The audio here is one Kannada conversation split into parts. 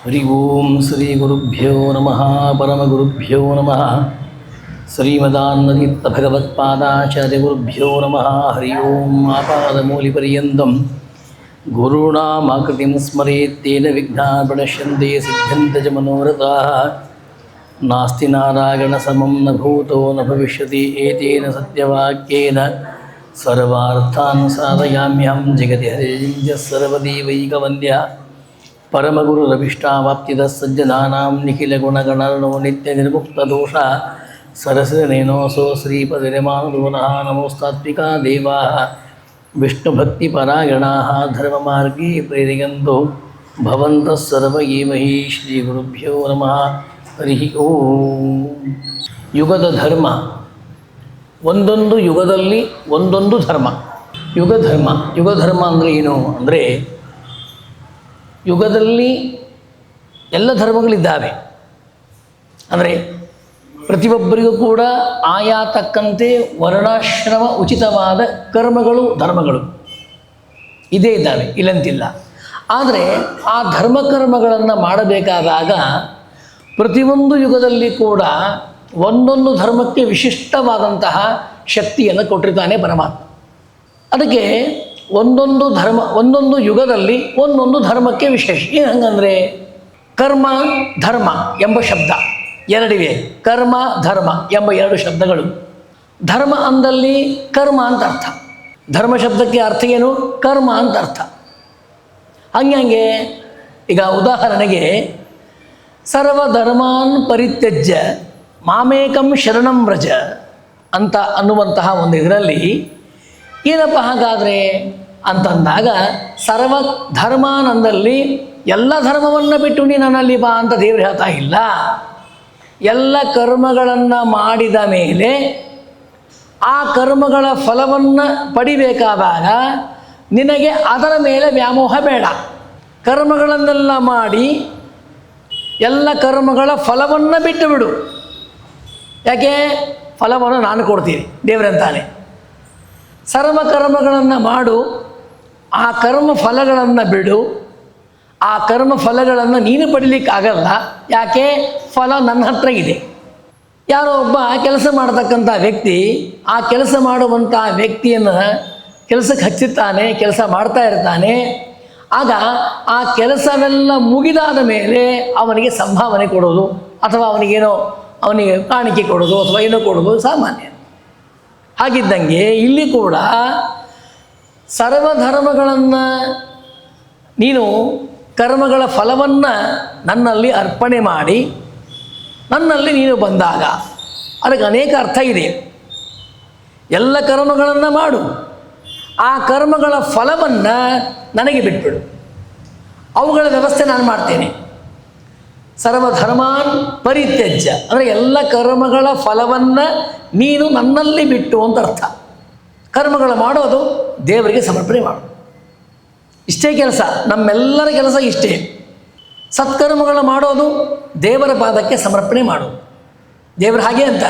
ಹರಿ ಓಂ ಶ್ರೀ ಗುರುಭ್ಯೋ ನಮಃ ಪರಮಗುರುಭ್ಯೋ ನಮಃ ಶ್ರೀಮದಾನಂದತೀರ್ಥ ಭಗವತ್ಪಾದಾಚಾರ್ಯ ಗುರುಭ್ಯೋ ನಮಃ ಹರಿ ಓಂ ಆಪಾದಮೂಲಿಪರ್ಯಂತಂ ಗುರುಣಾಮಾಕೃತಿಂ ಸ್ಮರೇತ್ತೇನ ವಿಘ್ನಾಃ ಪ್ರಣಶ್ಯಂತೆ ಸಿದ್ಧ್ಯಂತೆ ಚ ಮನೋರಥಾಃ ನಾಸ್ತಿ ನಾರಾಯಣ ಸಮಂ ನ ಭೂತೋ ನ ಭವಿಷ್ಯತಿ ಏತೇನ ಸತ್ಯವಾಕ್ಯೇನ ಸರ್ವಾರ್ಥಾನ್ ಸಾಧಯಾಮ್ಯಹಂ ಜಗತಿ ಹರಿರ್ಯ ಸರ್ವದೇವೈಕವಂದ್ಯ ಪರಮಗುರುರಭಿಷ್ಟಾವಾಪ್ತಿದ ಸಜ್ಜನಾನಾಂ ನಿಖಿಲಗುಣಗಣರ್ಣೋ ನಿತ್ಯ ನಿರ್ಮುಕ್ತದೋಷ ಸರಸನೇನೋಸೋ ಶ್ರೀಪದಿರಮಾನದೋನಃ ನಮೋಸ್ತಾತ್ವಿಕಾ ದೇವಾಃ ವಿಷ್ಣುಭಕ್ತಿಪರಾಯಣಾಃ ಧರ್ಮಮಾರ್ಗೇ ಪ್ರೇರಯಂತೋ ಭವಂತಃ ಸರ್ವ ಏವಹಿ ಶ್ರೀಗುರುಭ್ಯೋ ನಮಃ ಹರಿ ಓಂ. ಯುಗದ ಧರ್ಮ, ಒಂದೊಂದು ಯುಗದಲ್ಲಿ ಒಂದೊಂದು ಧರ್ಮ. ಯುಗಧರ್ಮ ಅಂದರೆ ಏನು ಅಂದರೆ, ಯುಗದಲ್ಲಿ ಎಲ್ಲ ಧರ್ಮಗಳಿದ್ದಾವೆ. ಅಂದರೆ ಪ್ರತಿಯೊಬ್ಬರಿಗೂ ಕೂಡ ಆಯಾ ತಕ್ಕಂತೆ ವರ್ಣಾಶ್ರಮ ಉಚಿತವಾದ ಕರ್ಮಗಳು ಧರ್ಮಗಳು ಇದೇ ಇದ್ದಾವೆ, ಇಲ್ಲಂತಿಲ್ಲ. ಆದರೆ ಆ ಧರ್ಮಕರ್ಮಗಳನ್ನು ಮಾಡಬೇಕಾದಾಗ ಪ್ರತಿಯೊಂದು ಯುಗದಲ್ಲಿ ಕೂಡ ಒಂದೊಂದು ಧರ್ಮಕ್ಕೆ ವಿಶಿಷ್ಟವಾದಂತಹ ಶಕ್ತಿಯನ್ನು ಕೊಟ್ಟಿರ್ತಾನೆ ಪರಮಾತ್ಮ. ಅದಕ್ಕೆ ಒಂದೊಂದು ಯುಗದಲ್ಲಿ ಒಂದೊಂದು ಧರ್ಮಕ್ಕೆ ವಿಶೇಷ. ಏನು ಹಂಗಂದರೆ, ಕರ್ಮ ಧರ್ಮ ಎಂಬ ಶಬ್ದ ಎರಡಿವೆ. ಕರ್ಮ ಧರ್ಮ ಎಂಬ ಎರಡು ಶಬ್ದಗಳು. ಧರ್ಮ ಅಂದಲ್ಲಿ ಕರ್ಮ ಅಂತ ಅರ್ಥ. ಧರ್ಮ ಶಬ್ದಕ್ಕೆ ಅರ್ಥ ಏನು? ಕರ್ಮ ಅಂತ ಅರ್ಥ. ಹಂಗೆ ಈಗ ಉದಾಹರಣೆಗೆ, ಸರ್ವಧರ್ಮಾನ್ ಪರಿತ್ಯಜ್ಯ ಮಾಮೇಕಂ ಶರಣಂ ವ್ರಜ ಅಂತ ಅನ್ನುವಂತಹ ಒಂದು ಇದರಲ್ಲಿ ಏನಪ್ಪ ಹಾಗಾದರೆ ಅಂತಂದಾಗ, ಸರ್ವಧರ್ಮಾನಂದಲ್ಲಿ ಎಲ್ಲ ಧರ್ಮವನ್ನು ಬಿಟ್ಟು ನೀ ನನ್ನಲ್ಲಿ ಬಾ ಅಂತ ದೇವರು ಹೇಳ್ತಾ ಇಲ್ಲ. ಎಲ್ಲ ಕರ್ಮಗಳನ್ನು ಮಾಡಿದ ಮೇಲೆ ಆ ಕರ್ಮಗಳ ಫಲವನ್ನು ಪಡಿಬೇಕಾದಾಗ ನಿನಗೆ ಅದರ ಮೇಲೆ ವ್ಯಾಮೋಹ ಬೇಡ. ಕರ್ಮಗಳನ್ನೆಲ್ಲ ಮಾಡಿ ಎಲ್ಲ ಕರ್ಮಗಳ ಫಲವನ್ನು ಬಿಟ್ಟು ಬಿಡು. ಯಾಕೆ? ಫಲವನ್ನು ನಾನು ಕೊಡ್ತೀನಿ ದೇವರಂತಾನೆ. ಸರ್ವಕರ್ಮಗಳನ್ನು ಮಾಡು, ಆ ಕರ್ಮ ಫಲಗಳನ್ನು ಬಿಡು. ಆ ಕರ್ಮ ಫಲಗಳನ್ನು ನೀನು ಪಡೀಲಿಕ್ಕಾಗಲ್ಲ. ಯಾಕೆ? ಫಲ ನನ್ನ ಹತ್ರ ಇದೆ. ಯಾರೋ ಒಬ್ಬ ಕೆಲಸ ಮಾಡತಕ್ಕಂಥ ವ್ಯಕ್ತಿ ಆ ಕೆಲಸ ಮಾಡುವಂಥ ವ್ಯಕ್ತಿಯನ್ನು ಕೆಲಸಕ್ಕೆ ಹಚ್ಚಿರ್ತಾನೆ, ಕೆಲಸ ಮಾಡ್ತಾ ಇರ್ತಾನೆ. ಆಗ ಆ ಕೆಲಸವೆಲ್ಲ ಮುಗಿದಾದ ಮೇಲೆ ಅವನಿಗೆ ಸಂಭಾವನೆ ಕೊಡೋದು ಅಥವಾ ಅವನಿಗೆ ಕಾಣಿಕೆ ಕೊಡೋದು ಅಥವಾ ಏನೋ ಕೊಡೋದು ಸಾಮಾನ್ಯ. ಹಾಗಿದ್ದಂಗೆ ಇಲ್ಲಿ ಕೂಡ ಸರ್ವಧರ್ಮಗಳನ್ನು ನೀನು ಕರ್ಮಗಳ ಫಲವನ್ನು ನನ್ನಲ್ಲಿ ಅರ್ಪಣೆ ಮಾಡಿ ನನ್ನಲ್ಲಿ ನೀನು ಬಂದಾಗ ಅದಕ್ಕೆ ಅನೇಕ ಅರ್ಥ ಇದೆ. ಎಲ್ಲ ಕರ್ಮಗಳನ್ನು ಮಾಡು, ಆ ಕರ್ಮಗಳ ಫಲವನ್ನು ನನಗೆ ಬಿಟ್ಬಿಡು, ಅವುಗಳ ವ್ಯವಸ್ಥೆ ನಾನು ಮಾಡ್ತೇನೆ. ಸರ್ವಧರ್ಮಾನ್ ಪರಿತ್ಯಜ್ಯ ಅಂದರೆ ಎಲ್ಲ ಕರ್ಮಗಳ ಫಲವನ್ನು ನೀನು ನನ್ನಲ್ಲಿ ಬಿಟ್ಟು ಅಂತ ಅರ್ಥ. ಕರ್ಮಗಳು ಮಾಡೋದು ದೇವರಿಗೆ ಸಮರ್ಪಣೆ ಮಾಡು, ಇಷ್ಟೇ ಕೆಲಸ. ನಮ್ಮೆಲ್ಲರ ಕೆಲಸ ಇಷ್ಟೇ. ಸತ್ಕರ್ಮಗಳು ಮಾಡೋದು ದೇವರ ಪಾದಕ್ಕೆ ಸಮರ್ಪಣೆ ಮಾಡು. ದೇವರು ಹಾಗೆ ಅಂತ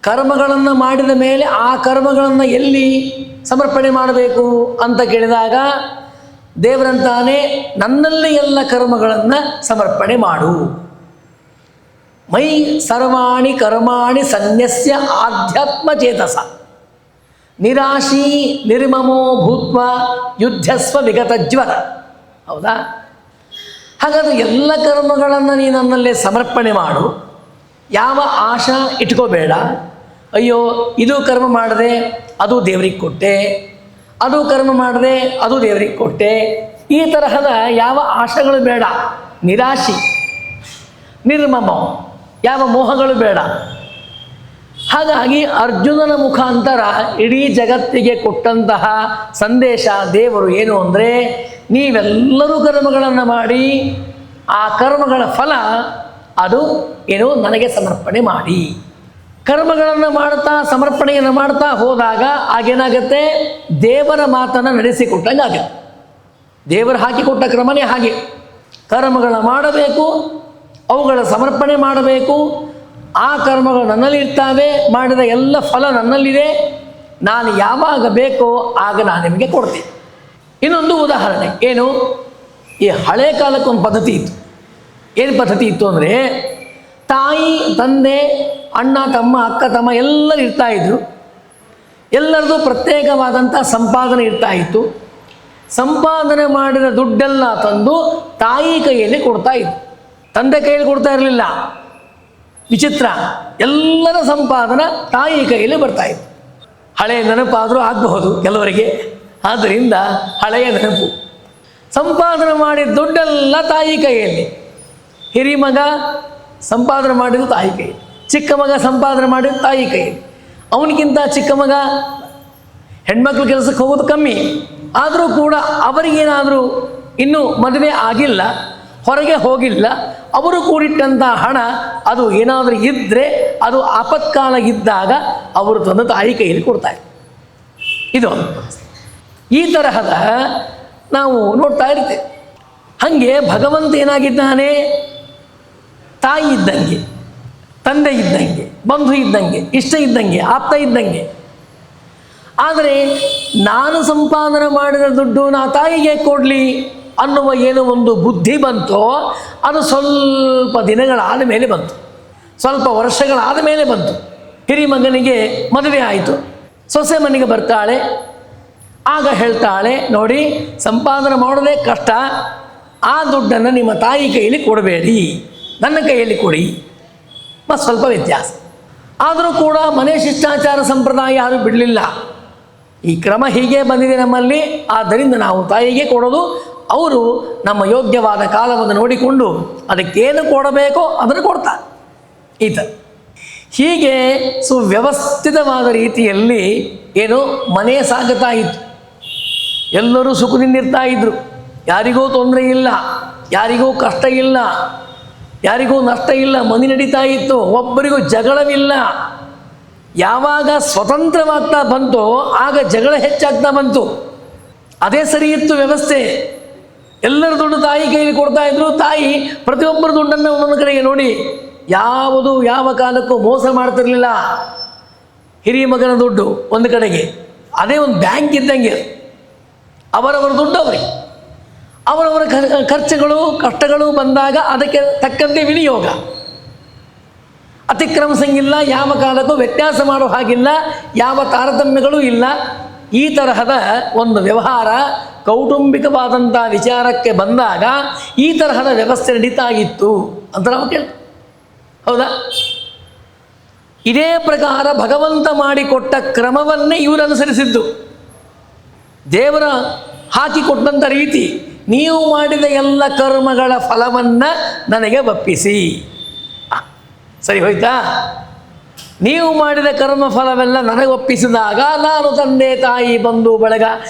ಕರ್ಮಗಳನ್ನು ಮಾಡಿದ ಮೇಲೆ ಆ ಕರ್ಮಗಳನ್ನು ಎಲ್ಲಿ ಸಮರ್ಪಣೆ ಮಾಡಬೇಕು ಅಂತ ಕೇಳಿದಾಗ ದೇವರಂತಾನೆ, ನನ್ನಲ್ಲಿ ಎಲ್ಲ ಕರ್ಮಗಳನ್ನು ಸಮರ್ಪಣೆ ಮಾಡು. ಮೈ ಸರ್ವಾಣಿ ಕರ್ಮಾಣಿ ಸನ್ಯಸ್ಯ ಆಧ್ಯಾತ್ಮ ಚೇತಸ ನಿರಾಶಿ ನಿರ್ಮಮೋ ಭೂತ್ವ ಯುದ್ಧಸ್ವ ವಿಗತಜ್ವರ. ಹೌದಾ? ಹಾಗಾದರೆ ಎಲ್ಲ ಕರ್ಮಗಳನ್ನು ನೀನು ನನ್ನಲ್ಲೇ ಸಮರ್ಪಣೆ ಮಾಡು. ಯಾವ ಆಶಾ ಇಟ್ಕೋಬೇಡ. ಅಯ್ಯೋ ಇದು ಕರ್ಮ ಮಾಡಿದೆ ಅದು ದೇವರಿಗೆ ಕೊಟ್ಟೆ, ಅದು ಕರ್ಮ ಮಾಡಿದೆ ಅದು ದೇವರಿಗೆ ಕೊಟ್ಟೆ, ಈ ತರಹದ ಯಾವ ಆಶೆಗಳು ಬೇಡ. ನಿರಾಶಿ ನಿರ್ಮಮ, ಯಾವ ಮೋಹಗಳು ಬೇಡ. ಹಾಗಾಗಿ ಅರ್ಜುನನ ಮುಖಾಂತರ ಇಡೀ ಜಗತ್ತಿಗೆ ಕೊಟ್ಟಂತಹ ಸಂದೇಶ ದೇವರು ಏನು ಅಂದರೆ, ನೀವೆಲ್ಲರೂ ಕರ್ಮಗಳನ್ನು ಮಾಡಿ ಆ ಕರ್ಮಗಳ ಫಲ ಅದು ಏನು ನನಗೆ ಸಮರ್ಪಣೆ ಮಾಡಿ. ಕರ್ಮಗಳನ್ನು ಮಾಡ್ತಾ ಸಮರ್ಪಣೆಯನ್ನು ಮಾಡ್ತಾ ಹೋದಾಗ ಆಗೇನಾಗುತ್ತೆ, ದೇವರ ಮಾತನ್ನು ನಡೆಸಿಕೊಟ್ಟಂಗೆ ಆಗುತ್ತೆ. ದೇವರು ಹಾಕಿಕೊಟ್ಟ ಕ್ರಮನೇ ಹಾಗೆ. ಕರ್ಮಗಳ ಮಾಡಬೇಕು, ಅವುಗಳ ಸಮರ್ಪಣೆ ಮಾಡಬೇಕು. ಆ ಕರ್ಮಗಳು ನನ್ನಲ್ಲಿ ಇರ್ತಾವೆ, ಮಾಡಿದ ಎಲ್ಲ ಫಲ ನನ್ನಲ್ಲಿದೆ. ನಾನು ಯಾವಾಗ ಬೇಕೋ ಆಗ ನಾನು ನಿಮಗೆ ಕೊಡ್ತೀನಿ. ಇನ್ನೊಂದು ಉದಾಹರಣೆ ಏನು, ಈ ಹಳೆ ಕಾಲಕ್ಕೊಂದು ಪದ್ಧತಿ ಇತ್ತು. ಏನು ಪದ್ಧತಿ ಇತ್ತು ಅಂದರೆ ತಾಯಿ ತಂದೆ ಅಣ್ಣ ತಮ್ಮ ಅಕ್ಕ ತಮ್ಮ ಎಲ್ಲರೂ ಇರ್ತಾಯಿದ್ರು. ಎಲ್ಲರದು ಪ್ರತ್ಯೇಕವಾದಂಥ ಸಂಪಾದನೆ ಇರ್ತಾ ಇತ್ತು. ಸಂಪಾದನೆ ಮಾಡಿದ ದುಡ್ಡೆಲ್ಲ ತಂದು ತಾಯಿ ಕೈಯಲ್ಲಿ ಕೊಡ್ತಾ ಇತ್ತು, ತಂದೆ ಕೈಯಲ್ಲಿ ಕೊಡ್ತಾ ಇರಲಿಲ್ಲ. ವಿಚಿತ್ರ, ಎಲ್ಲರ ಸಂಪಾದನೆ ತಾಯಿ ಕೈಯಲ್ಲಿ ಬರ್ತಾಯಿತ್ತು. ಹಳೆಯ ನೆನಪಾದರೂ ಆಗಬಹುದು ಕೆಲವರಿಗೆ, ಆದ್ದರಿಂದ ಹಳೆಯ ನೆನಪು. ಸಂಪಾದನೆ ಮಾಡಿದ ದುಡ್ಡೆಲ್ಲ ತಾಯಿ ಕೈಯಲ್ಲಿ. ಹಿರಿಮಗ ಸಂಪಾದನೆ ಮಾಡಿದ್ದು ತಾಯಿ ಕೈಯಲ್ಲಿ, ಚಿಕ್ಕ ಮಗ ಸಂಪಾದನೆ ಮಾಡಿದ್ದು ತಾಯಿ ಕೈಯಲ್ಲಿ. ಅವನಿಗಿಂತ ಚಿಕ್ಕ ಮಗ ಹೆಣ್ಮಕ್ಳು ಕೆಲಸಕ್ಕೆ ಹೋಗೋದು ಕಮ್ಮಿ, ಆದರೂ ಕೂಡ ಅವರಿಗೇನಾದರೂ ಇನ್ನೂ ಮದುವೆ ಆಗಿಲ್ಲ, ಹೊರಗೆ ಹೋಗಿಲ್ಲ, ಅವರು ಕೂಡಿಟ್ಟಂಥ ಹಣ ಅದು ಏನಾದರೂ ಇದ್ದರೆ ಅದು ಆಪತ್ಕಾಲ ಇದ್ದಾಗ ಅವರು ತಂದು ತಾಯಿ ಕೈಯಲ್ಲಿ ಕೊಡ್ತಾರೆ. ಇದು ಈ ತರಹದ ನಾವು ನೋಡ್ತಾ ಇರ್ತೇವೆ. ಹಾಗೆ ಭಗವಂತ ಏನಾಗಿದ್ದಾನೆ, ತಾಯಿ ಇದ್ದಂಗೆ, ತಂದೆ ಇದ್ದಂಗೆ, ಬಂಧು ಇದ್ದಂಗೆ, ಇಷ್ಟ ಇದ್ದಂಗೆ, ಆಪ್ತ ಇದ್ದಂಗೆ. ಆದರೆ ನಾನು ಸಂಪಾದನೆ ಮಾಡಿದ ದುಡ್ಡು ನಾ ತಾಯಿಗೆ ಕೊಡಲಿ ಅನ್ನುವ ಏನೋ ಒಂದು ಬುದ್ಧಿ ಬಂತೋ ಅದು ಸ್ವಲ್ಪ ದಿನಗಳಾದ ಮೇಲೆ ಬಂತು, ಸ್ವಲ್ಪ ವರ್ಷಗಳಾದ ಮೇಲೆ ಬಂತು. ಹಿರಿಮಗನಿಗೆ ಮದುವೆ ಆಯಿತು, ಸೊಸೆ ಮನೆಗೆ ಬರ್ತಾಳೆ. ಆಗ ಹೇಳ್ತಾಳೆ, ನೋಡಿ ಸಂಪಾದನೆ ಮಾಡೋದೇ ಕಷ್ಟ, ಆ ದುಡ್ಡನ್ನು ನಿಮ್ಮ ತಾಯಿ ಕೈಯಲ್ಲಿ ಕೊಡಬೇಡಿ, ನನ್ನ ಕೈಯಲ್ಲಿ ಕೊಡಿ. ಮತ್ತು ಸ್ವಲ್ಪ ವ್ಯತ್ಯಾಸ. ಆದರೂ ಕೂಡ ಮನೆ ಶಿಷ್ಟಾಚಾರ ಸಂಪ್ರದಾಯ ಯಾರೂ ಬಿಡಲಿಲ್ಲ. ಈ ಕ್ರಮ ಹೀಗೆ ಬಂದಿದೆ ನಮ್ಮಲ್ಲಿ, ಆದ್ದರಿಂದ ನಾವು ತಾಯಿಗೆ ಕೊಡೋದು. ಅವರು ನಮ್ಮ ಯೋಗ್ಯವಾದ ಕಾಲವನ್ನು ನೋಡಿಕೊಂಡು ಅದಕ್ಕೇನು ಕೊಡಬೇಕೋ ಅದನ್ನು ಕೊಡ್ತಾರೆ. ಈತ ಹೀಗೆ ಸುವ್ಯವಸ್ಥಿತವಾದ ರೀತಿಯಲ್ಲಿ ಏನು ಮನೆ ಸಾಗುತ್ತಾ ಇತ್ತು. ಎಲ್ಲರೂ ಸುಖದಿಂದಿರ್ತಾ ಇದ್ದರು, ಯಾರಿಗೂ ತೊಂದರೆ ಇಲ್ಲ, ಯಾರಿಗೂ ಕಷ್ಟ ಇಲ್ಲ, ಯಾರಿಗೂ ನಷ್ಟ ಇಲ್ಲ, ಮನೆ ನಡೀತಾ ಇತ್ತು, ಒಬ್ಬರಿಗೂ ಜಗಳವಿಲ್ಲ. ಯಾವಾಗ ಸ್ವತಂತ್ರವಾಗ್ತಾ ಬಂತೋ ಆಗ ಜಗಳ ಹೆಚ್ಚಾಗ್ತಾ ಬಂತು. ಅದೇ ಸರಿ ಇತ್ತು ವ್ಯವಸ್ಥೆ. ಎಲ್ಲರ ದುಡ್ಡು ತಾಯಿ ಕೈಯಲ್ಲಿ ಕೊಡ್ತಾ ಇದ್ರು. ತಾಯಿ ಪ್ರತಿಯೊಬ್ಬರ ದುಡ್ಡನ್ನು ಒಂದೊಂದು ಕಡೆಗೆ ನೋಡಿ ಯಾವುದು ಯಾವ ಕಾಲಕ್ಕೂ ಮೋಸ ಮಾಡ್ತಿರಲಿಲ್ಲ. ಹಿರಿಯ ಮಗನ ದುಡ್ಡು ಒಂದು ಕಡೆಗೆ, ಅದೇ ಒಂದು ಬ್ಯಾಂಕ್ ಇದ್ದಂಗೆ, ಅವರವರ ದುಡ್ಡು ಅವರಿಗೆ, ಅವರವರ ಖರ್ಚುಗಳು ಕಷ್ಟಗಳು ಬಂದಾಗ ಅದಕ್ಕೆ ತಕ್ಕಂತೆ ವಿನಿಯೋಗ. ಅತಿಕ್ರಮಿಸಂಗಿಲ್ಲ, ಯಾವ ಕಾಲಕ್ಕೂ ವ್ಯತ್ಯಾಸ ಮಾಡೋ ಹಾಗಿಲ್ಲ, ಯಾವ ತಾರತಮ್ಯಗಳೂ ಇಲ್ಲ. ಈ ತರಹದ ಒಂದು ವ್ಯವಹಾರ ಕೌಟುಂಬಿಕವಾದಂಥ ವಿಚಾರಕ್ಕೆ ಬಂದಾಗ ಈ ತರಹದ ವ್ಯವಸ್ಥೆ ನಡೀತಾ ಇತ್ತು ಅಂತ ನಾವು ಕೇಳಿ, ಹೌದಾ? ಇದೇ ಪ್ರಕಾರ ಭಗವಂತ ಮಾಡಿಕೊಟ್ಟ ಕ್ರಮವನ್ನೇ ಇವರು ಅನುಸರಿಸಿದ್ದು. ದೇವರ ಹಾಕಿಕೊಟ್ಟಂಥ ರೀತಿ, ನೀವು ಮಾಡಿದ ಎಲ್ಲ ಕರ್ಮಗಳ ಫಲವನ್ನು ನನಗೆ ಒಪ್ಪಿಸಿ. ಸರಿ ಹೋಯ್ತಾ? ನೀವು ಮಾಡಿದ ಕರ್ಮ ಫಲವೆಲ್ಲ ನನಗೆ ಒಪ್ಪಿಸಿದಾಗ ನಾನು ತಂದೆ ತಾಯಿ ಬಂಧು ಬಳಗ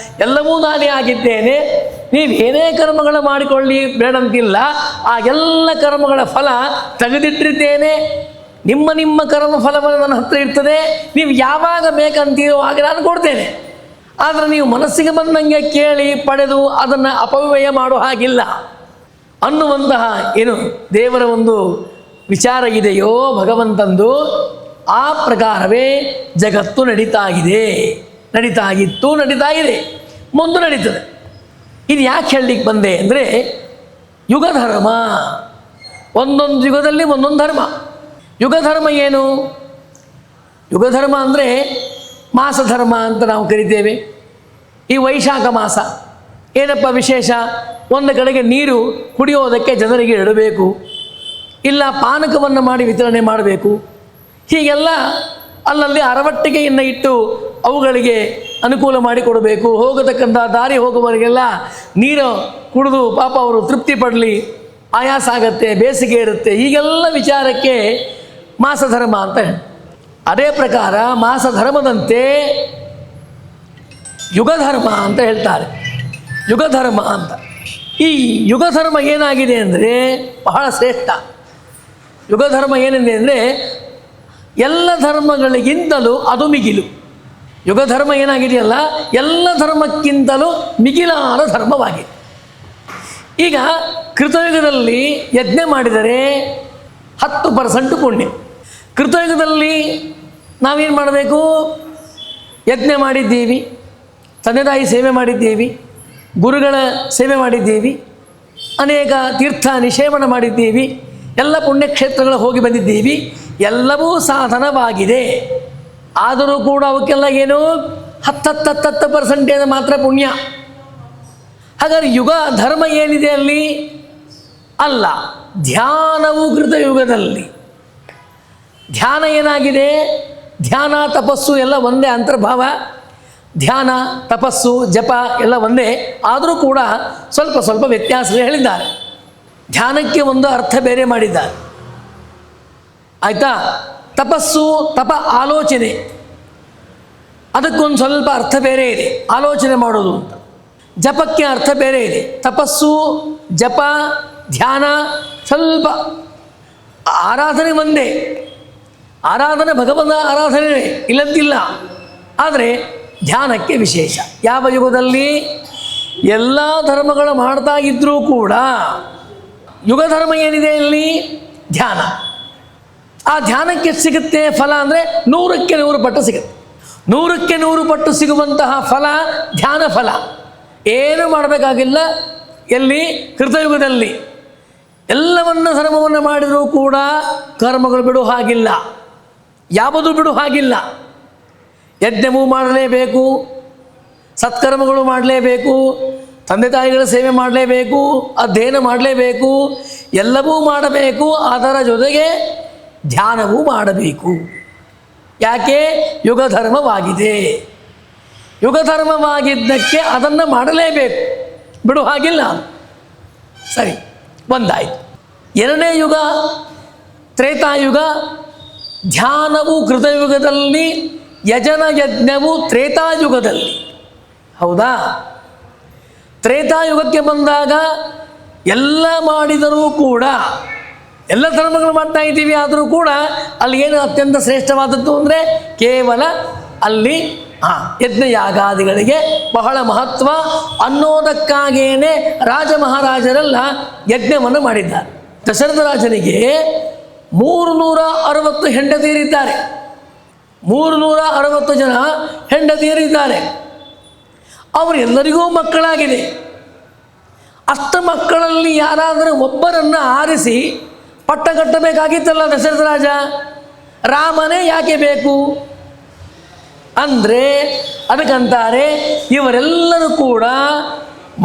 ಎಲ್ಲವೂ ನಾನೇ ಆಗಿದ್ದೇನೆ. ನೀವು ಏನೇ ಕರ್ಮಗಳು ಮಾಡಿಕೊಳ್ಳಿ ಬೇಡಂತಿಲ್ಲ, ಆ ಎಲ್ಲ ಕರ್ಮಗಳ ಫಲ ತೆಗೆದಿಟ್ಟಿರ್ತೇನೆ. ನಿಮ್ಮ ನಿಮ್ಮ ಕರ್ಮ ಫಲವನ್ನು ನನ್ನ ಹತ್ರ ಇರ್ತದೆ. ನೀವು ಯಾವಾಗ ಬೇಕಂತೀರೋ ಹಾಗೆ ನಾನು ಕೊಡ್ತೇನೆ. ಆದರೆ ನೀವು ಮನಸ್ಸಿಗೆ ಬಂದಂಗೆ ಕೇಳಿ ಪಡೆದು ಅದನ್ನು ಅಪವ್ಯಯ ಮಾಡೋ ಹಾಗಿಲ್ಲ ಅನ್ನುವಂತಹ ಏನು ದೇವರ ಒಂದು ವಿಚಾರ ಇದೆಯೋ ಭಗವಂತಂದು, ಆ ಪ್ರಕಾರವೇ ಜಗತ್ತು ನಡೀತಾ ಇತ್ತು, ನಡೀತಾ ಇದೆ, ಮುಂದೆ ನಡೀತದೆ. ಇದು ಯಾಕೆ ಹೇಳಲಿಕ್ಕೆ ಬಂದೆ ಅಂದರೆ, ಯುಗ ಧರ್ಮ, ಒಂದೊಂದು ಯುಗದಲ್ಲಿ ಒಂದೊಂದು ಧರ್ಮ. ಯುಗ ಧರ್ಮ ಏನು? ಯುಗ ಧರ್ಮ ಅಂದರೆ ಮಾಸ ಧರ್ಮ ಅಂತ ನಾವು ಕರಿತೇವೆ. ಈ ವೈಶಾಖ ಮಾಸ ಏನಪ್ಪ ವಿಶೇಷ? ಒಂದು ಕಡೆಗೆ ನೀರು ಕುಡಿಯೋದಕ್ಕೆ ಜನರಿಗೆ ಇಡಬೇಕು, ಇಲ್ಲ ಪಾನಕವನ್ನು ಮಾಡಿ ವಿತರಣೆ ಮಾಡಬೇಕು. ಹೀಗೆಲ್ಲ ಅಲ್ಲಲ್ಲಿ ಅರವಟ್ಟಿಗೆಯನ್ನು ಇಟ್ಟು ಅವುಗಳಿಗೆ ಅನುಕೂಲ ಮಾಡಿಕೊಡಬೇಕು. ಹೋಗತಕ್ಕಂಥ ದಾರಿ ಹೋಗುವವರಿಗೆಲ್ಲ ನೀರು ಕುಡಿದು ಪಾಪ ಅವರು ತೃಪ್ತಿ ಪಡಲಿ, ಆಯಾಸ ಆಗತ್ತೆ, ಬೇಸಿಗೆ ಇರುತ್ತೆ. ಹೀಗೆಲ್ಲ ವಿಚಾರಕ್ಕೆ ಮಾಸ ಧರ್ಮ ಅಂತ ಹೇಳಿ. ಅದೇ ಪ್ರಕಾರ ಮಾಸ ಧರ್ಮದಂತೆ ಯುಗ ಧರ್ಮ ಅಂತ ಹೇಳ್ತಾರೆ. ಯುಗ ಧರ್ಮ ಅಂತ. ಈ ಯುಗ ಧರ್ಮ ಏನಾಗಿದೆ ಅಂದರೆ ಬಹಳ ಶ್ರೇಷ್ಠ. ಯುಗ ಧರ್ಮ ಏನಿದೆ ಅಂದರೆ ಎಲ್ಲ ಧರ್ಮಗಳಿಗಿಂತಲೂ ಅದು ಮಿಗಿಲು. ಯುಗ ಧರ್ಮ ಏನಾಗಿದೆಯಲ್ಲ, ಎಲ್ಲ ಧರ್ಮಕ್ಕಿಂತಲೂ ಮಿಗಿಲಾದ ಧರ್ಮವಾಗಿದೆ. ಈಗ ಕೃತಯುಗದಲ್ಲಿ ಯಜ್ಞ ಮಾಡಿದರೆ 10% ಪುಣ್ಯ. ಕೃತಯುಗದಲ್ಲಿ ನಾವೇನು ಮಾಡಬೇಕು? ಯಜ್ಞ ಮಾಡಿದ್ದೀವಿ, ತಂದೆ ತಾಯಿ ಸೇವೆ ಮಾಡಿದ್ದೀವಿ, ಗುರುಗಳ ಸೇವೆ ಮಾಡಿದ್ದೀವಿ, ಅನೇಕ ತೀರ್ಥ ನಿಷೇವಣ ಮಾಡಿದ್ದೀವಿ, ಎಲ್ಲ ಪುಣ್ಯಕ್ಷೇತ್ರಗಳು ಹೋಗಿ ಬಂದಿದ್ದೀವಿ, ಎಲ್ಲವೂ ಸಾಧನವಾಗಿದೆ. ಆದರೂ ಕೂಡ ಅವಕ್ಕೆಲ್ಲ ಏನು 10% ಮಾತ್ರ ಪುಣ್ಯ. ಹಾಗಾದರೆ ಯುಗ ಧರ್ಮ ಏನಿದೆ ಅಲ್ಲಿ? ಅಲ್ಲ, ಧ್ಯಾನವು ಕೃತಯುಗದಲ್ಲಿ. ಧ್ಯಾನ ಏನಾಗಿದೆ? ಧ್ಯಾನ ತಪಸ್ಸು ಎಲ್ಲ ಒಂದೇ, ಅಂತರ್ಭಾವ. ಧ್ಯಾನ ತಪಸ್ಸು ಜಪ ಎಲ್ಲ ಒಂದೇ, ಆದರೂ ಕೂಡ ಸ್ವಲ್ಪ ಸ್ವಲ್ಪ ವ್ಯತ್ಯಾಸಗಳು ಹೇಳಿದ್ದಾರೆ. ಧ್ಯಾನಕ್ಕೆ ಒಂದು ಅರ್ಥ ಬೇರೆ ಮಾಡಿದ್ದಾರೆ, ಆಯಿತಾ? ತಪಸ್ಸು ತಪ ಆಲೋಚನೆ, ಅದಕ್ಕೊಂದು ಸ್ವಲ್ಪ ಅರ್ಥ ಬೇರೆ ಇದೆ, ಆಲೋಚನೆ ಮಾಡೋದು ಅಂತ. ಜಪಕ್ಕೆ ಅರ್ಥ ಬೇರೆ ಇದೆ. ತಪಸ್ಸು ಜಪ ಧ್ಯಾನ ಸ್ವಲ್ಪ ಆರಾಧನೆ ಒಂದೇ, ಆರಾಧನೆ ಭಗವಂತ ಆರಾಧನೆ ಇಲ್ಲಂತಿಲ್ಲ, ಆದರೆ ಧ್ಯಾನಕ್ಕೆ ವಿಶೇಷ. ಯಾವ ಯುಗದಲ್ಲಿ ಎಲ್ಲ ಧರ್ಮಗಳು ಮಾಡ್ತಾ ಇದ್ದರೂ ಕೂಡ ಯುಗ ಧರ್ಮ ಏನಿದೆ ಇಲ್ಲಿ? ಧ್ಯಾನ. ಆ ಧ್ಯಾನಕ್ಕೆ ಸಿಗುತ್ತೆ ಫಲ ಅಂದರೆ 100ಕ್ಕೆ 100 ಪಟ್ಟು ಸಿಗುತ್ತೆ. 100ಕ್ಕೆ 100 ಪಟ್ಟು ಸಿಗುವಂತಹ ಫಲ ಧ್ಯಾನ ಫಲ. ಏನು ಮಾಡಬೇಕಾಗಿಲ್ಲ. ಎಲ್ಲಿ? ಕೃತಯುಗದಲ್ಲಿ. ಎಲ್ಲವನ್ನ ಧರ್ಮವನ್ನು ಮಾಡಿದರೂ ಕೂಡ ಕರ್ಮಗಳು ಬಿಡು ಹಾಗಿಲ್ಲ, ಯಾವುದು ಬಿಡು ಹಾಗಿಲ್ಲ. ಯಜ್ಞವೂ ಮಾಡಲೇಬೇಕು, ಸತ್ಕರ್ಮಗಳು ಮಾಡಲೇಬೇಕು, ತಂದೆ ತಾಯಿಗಳ ಸೇವೆ ಮಾಡಲೇಬೇಕು, ಅಧ್ಯಯನ ಮಾಡಲೇಬೇಕು, ಎಲ್ಲವೂ ಮಾಡಬೇಕು. ಅದರ ಜೊತೆಗೆ ಧ್ಯಾನವೂ ಮಾಡಬೇಕು. ಯಾಕೆ? ಯುಗ ಧರ್ಮವಾಗಿದೆ. ಯುಗ ಧರ್ಮವಾಗಿದ್ದಕ್ಕೆ ಅದನ್ನು ಮಾಡಲೇಬೇಕು, ಬಿಡು ಹಾಗಿಲ್ಲ. ಸರಿ, ಒಂದಾಯಿತು. ಎರಡನೇ ಯುಗ ತ್ರೇತಾಯುಗ. ಧ್ಯಾನವು ಕೃತಯುಗದಲ್ಲಿ, ಯಜನ ಯಜ್ಞವು ತ್ರೇತಾಯುಗದಲ್ಲಿ. ಹೌದಾ? ತ್ರೇತಾಯುಗಕ್ಕೆ ಬಂದಾಗ ಎಲ್ಲ ಮಾಡಿದರೂ ಕೂಡ, ಎಲ್ಲ ಧರ್ಮಗಳು ಮಾಡ್ತಾ ಇದ್ದೀವಿ, ಆದರೂ ಕೂಡ ಅಲ್ಲಿ ಏನು ಅತ್ಯಂತ ಶ್ರೇಷ್ಠವಾದದ್ದು ಅಂದರೆ ಕೇವಲ ಅಲ್ಲಿ ಯಜ್ಞಯಾಗಾದಿಗಳಿಗೆ ಬಹಳ ಮಹತ್ವ ಅನ್ನೋದಕ್ಕಾಗೇನೆ ರಾಜ ಮಹಾರಾಜರೆಲ್ಲ ಯಜ್ಞವನ್ನು ಮಾಡಿದ್ದಾರೆ. ದಶರಥ ರಾಜನಿಗೆ 360 ಹೆಂಡತಿಯರಿದ್ದಾರೆ, 360 ಜನ ಹೆಂಡತಿಯರಿದ್ದಾರೆ. ಅವರೆಲ್ಲರಿಗೂ ಮಕ್ಕಳಾಗಿದೆ. ಅಷ್ಟ ಮಕ್ಕಳಲ್ಲಿ ಯಾರಾದರೂ ಒಬ್ಬರನ್ನು ಆರಿಸಿ ಪಟ್ಟ ಕಟ್ಟಬೇಕಾಗಿತ್ತಲ್ಲ ದಶರಥ ರಾಜ. ರಾಮನೇ ಯಾಕೆ ಬೇಕು ಅಂದರೆ ಅದಕ್ಕಂತಾರೆ ಇವರೆಲ್ಲರೂ ಕೂಡ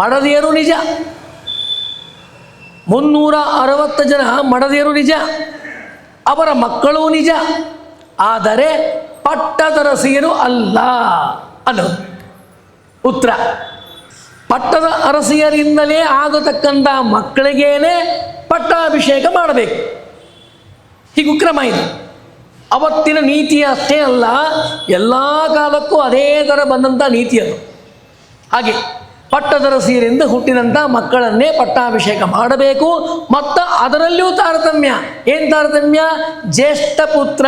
ಮಡದಿಯರು ನಿಜ, 360 ಜನ ಮಡದಿಯರು ನಿಜ, ಅವರ ಮಕ್ಕಳೂ ನಿಜ, ಆದರೆ ಪಟ್ಟದರಸಿಯರು ಅಲ್ಲ ಅನ್ನೋದು ಉತ್ತರ. ಪಟ್ಟದ ಅರಸಿಯರಿಂದಲೇ ಆಗತಕ್ಕಂಥ ಮಕ್ಕಳಿಗೇನೆ ಪಟ್ಟಾಭಿಷೇಕ ಮಾಡಬೇಕು. ಹೀಗೂ ಕ್ರಮ ಇದೆ. ಅವತ್ತಿನ ನೀತಿ ಅಷ್ಟೇ ಅಲ್ಲ, ಎಲ್ಲ ಕಾಲಕ್ಕೂ ಅದೇ ಥರ ಬಂದಂಥ ನೀತಿ ಅದು. ಹಾಗೆ ಪಟ್ಟದರಸಿಯರಿಂದ ಹುಟ್ಟಿದಂಥ ಮಕ್ಕಳನ್ನೇ ಪಟ್ಟಾಭಿಷೇಕ ಮಾಡಬೇಕು. ಮತ್ತು ಅದರಲ್ಲಿಯೂ ತಾರತಮ್ಯ. ಏನು ತಾರತಮ್ಯ? ಜ್ಯೇಷ್ಠ ಪುತ್ರ.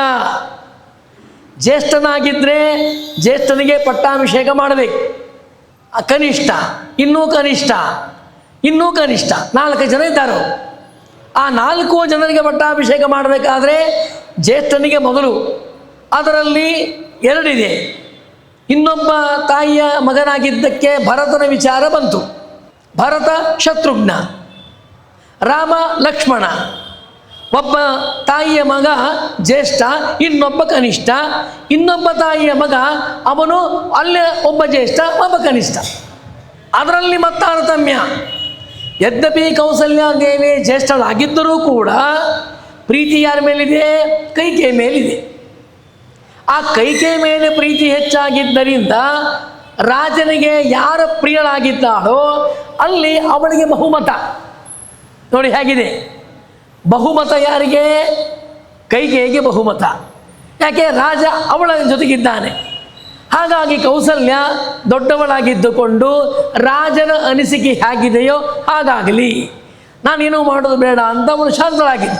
ಜ್ಯೇಷ್ಠನಾಗಿದ್ದರೆ ಜ್ಯೇಷ್ಠನಿಗೆ ಪಟ್ಟಾಭಿಷೇಕ ಮಾಡಬೇಕು. ಕನಿಷ್ಠ, ಇನ್ನೂ ಕನಿಷ್ಠ, ಇನ್ನೂ ಕನಿಷ್ಠ 4 ಜನ ಇದ್ದಾರೆ. ಆ 4 ಜನರಿಗೆ ಪಟ್ಟಾಭಿಷೇಕ ಮಾಡಬೇಕಾದ್ರೆ ಜ್ಯೇಷ್ಠನಿಗೆ ಮೊದಲು, ಅದರಲ್ಲಿ 2 ಇದೆ. ಇನ್ನೊಬ್ಬ ತಾಯಿಯ ಮಗನಾಗಿದ್ದಕ್ಕೆ ಭರತನ ವಿಚಾರ ಬಂತು. ಭರತ ಶತ್ರುಘ್ನ, ರಾಮ ಲಕ್ಷ್ಮಣ. ಒಬ್ಬ ತಾಯಿಯ ಮಗ ಜ್ಯೇಷ್ಠ, ಇನ್ನೊಬ್ಬ ಕನಿಷ್ಠ. ಇನ್ನೊಬ್ಬ ತಾಯಿಯ ಮಗ ಅವನು ಅಲ್ಲೇ ಒಬ್ಬ ಜ್ಯೇಷ್ಠ, ಒಬ್ಬ ಕನಿಷ್ಠ. ಅದರಲ್ಲಿ ಮತ್ತೆ ತಾರತಮ್ಯ. ಯದ್ಯಪಿ ಕೌಸಲ್ಯಾದೇವಿ ಜ್ಯೇಷ್ಠಳಾಗಿದ್ದರೂ ಕೂಡ ಪ್ರೀತಿ ಯಾರ ಮೇಲಿದೆ? ಕೈಕೆಯ ಮೇಲಿದೆ. ಆ ಕೈಕೆಯ ಮೇಲೆ ಪ್ರೀತಿ ಹೆಚ್ಚಾಗಿದ್ದರಿಂದ ರಾಜನಿಗೆ ಯಾರ ಪ್ರಿಯಳಾಗಿದ್ದಾಳೋ ಅಲ್ಲಿ ಅವಳಿಗೆ ಬಹುಮತ. ನೋಡಿ ಹೇಗಿದೆ ಬಹುಮತ. ಯಾರಿಗೆ? ಕೈಕೆಯಿಗೆ ಬಹುಮತ. ಯಾಕೆ? ರಾಜ ಅವಳ ಜೊತೆಗಿದ್ದಾನೆ. ಹಾಗಾಗಿ ಕೌಸಲ್ಯ ದೊಡ್ಡವಳಾಗಿದ್ದುಕೊಂಡು ರಾಜನ ಅನಿಸಿಕೆ ಹೇಗಿದೆಯೋ ಹಾಗಾಗಲಿ, ನಾನೇನೂ ಮಾಡೋದು ಬೇಡ ಅಂತ ಅವನು ಶಾಂತಳಾಗಿದ್ದ.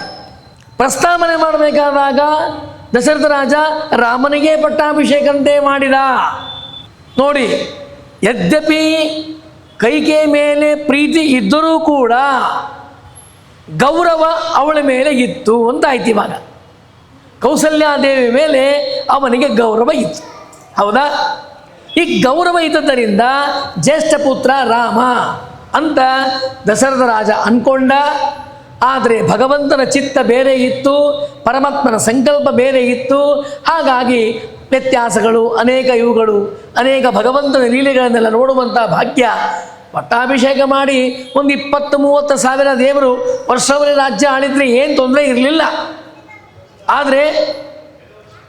ಪ್ರಸ್ತಾವನೆ ಮಾಡಬೇಕಾದಾಗ ದಶರಥ ರಾಜ ರಾಮನಿಗೆ ಪಟ್ಟಾಭಿಷೇಕಂತೆ ಮಾಡಿದ. ನೋಡಿ, ಯದ್ಯಪಿ ಕೈಕೆ ಮೇಲೆ ಪ್ರೀತಿ ಇದ್ದರೂ ಕೂಡ ಗೌರವ ಅವಳ ಮೇಲೆ ಇತ್ತು ಅಂತ ಆಯ್ತು. ಇವಾಗ ಕೌಸಲ್ಯಾದೇವಿ ಮೇಲೆ ಅವನಿಗೆ ಗೌರವ ಇತ್ತು. ಹೌದಾ? ಈ ಗೌರವ ಇದ್ದದ್ದರಿಂದ ಜ್ಯೇಷ್ಠ ಪುತ್ರ ರಾಮ ಅಂತ ದಶರಥ ರಾಜ ಅಂದ್ಕೊಂಡ. ಆದರೆ ಭಗವಂತನ ಚಿತ್ತ ಬೇರೆ ಇತ್ತು, ಪರಮಾತ್ಮನ ಸಂಕಲ್ಪ ಬೇರೆ ಇತ್ತು. ಹಾಗಾಗಿ ವ್ಯತ್ಯಾಸಗಳು ಅನೇಕ, ಇವುಗಳು ಅನೇಕ ಭಗವಂತನ ಲೀಲೆಗಳನ್ನೆಲ್ಲ ನೋಡುವಂಥ ಭಾಗ್ಯ. ಪಟ್ಟಾಭಿಷೇಕ ಮಾಡಿ ಒಂದು 20-30 ಸಾವಿರ ದೇವರು ವರ್ಷವೇ ರಾಜ್ಯ ಆಳಿದರೆ ಏನು ತೊಂದರೆ ಇರಲಿಲ್ಲ. ಆದರೆ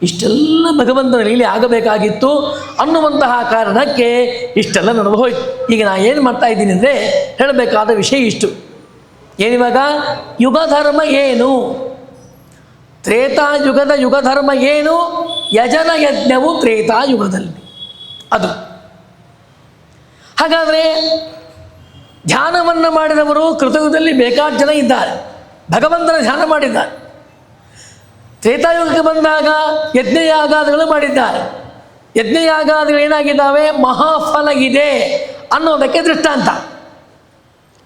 ಇಷ್ಟೆಲ್ಲ ಭಗವಂತನ ಲೀಲೆ ಆಗಬೇಕಾಗಿತ್ತು ಅನ್ನುವಂತಹ ಕಾರಣಕ್ಕೆ ಇಷ್ಟೆಲ್ಲ ನನಗೆ ಹೋಯ್ತು. ಈಗ ನಾನು ಏನು ಮಾಡ್ತಾ ಇದ್ದೀನಿ ಅಂದರೆ ಹೇಳಬೇಕಾದ ವಿಷಯ ಇಷ್ಟು. ಏನಿವಾಗ ಯುಗಧರ್ಮ ಏನು, ತ್ರೇತಾಯುಗದ ಯುಗಧರ್ಮ ಏನು, ಯಜನ ಯಜ್ಞವು ತ್ರೇತಾಯುಗದಲ್ಲಿ ಅದು. ಹಾಗಾದರೆ ಧ್ಯಾನವನ್ನು ಮಾಡಿದವರು ಕೃತಯುಗದಲ್ಲಿ ಬೇಕಾದ ಜನ ಇದ್ದಾರೆ, ಭಗವಂತನ ಧ್ಯಾನ ಮಾಡಿದ್ದಾರೆ. ತ್ರೇತಾಯುಗಕ್ಕೆ ಬಂದಾಗ ಯಜ್ಞಯಾಗಾದಿಗಳು ಮಾಡಿದ್ದಾರೆ. ಯಜ್ಞಯಾಗಾದಿಗಳು ಏನಾಗಿದ್ದಾವೆ, ಮಹಾಫಲ ಇದೆ ಅನ್ನೋದಕ್ಕೆ ದೃಷ್ಟಾಂತ.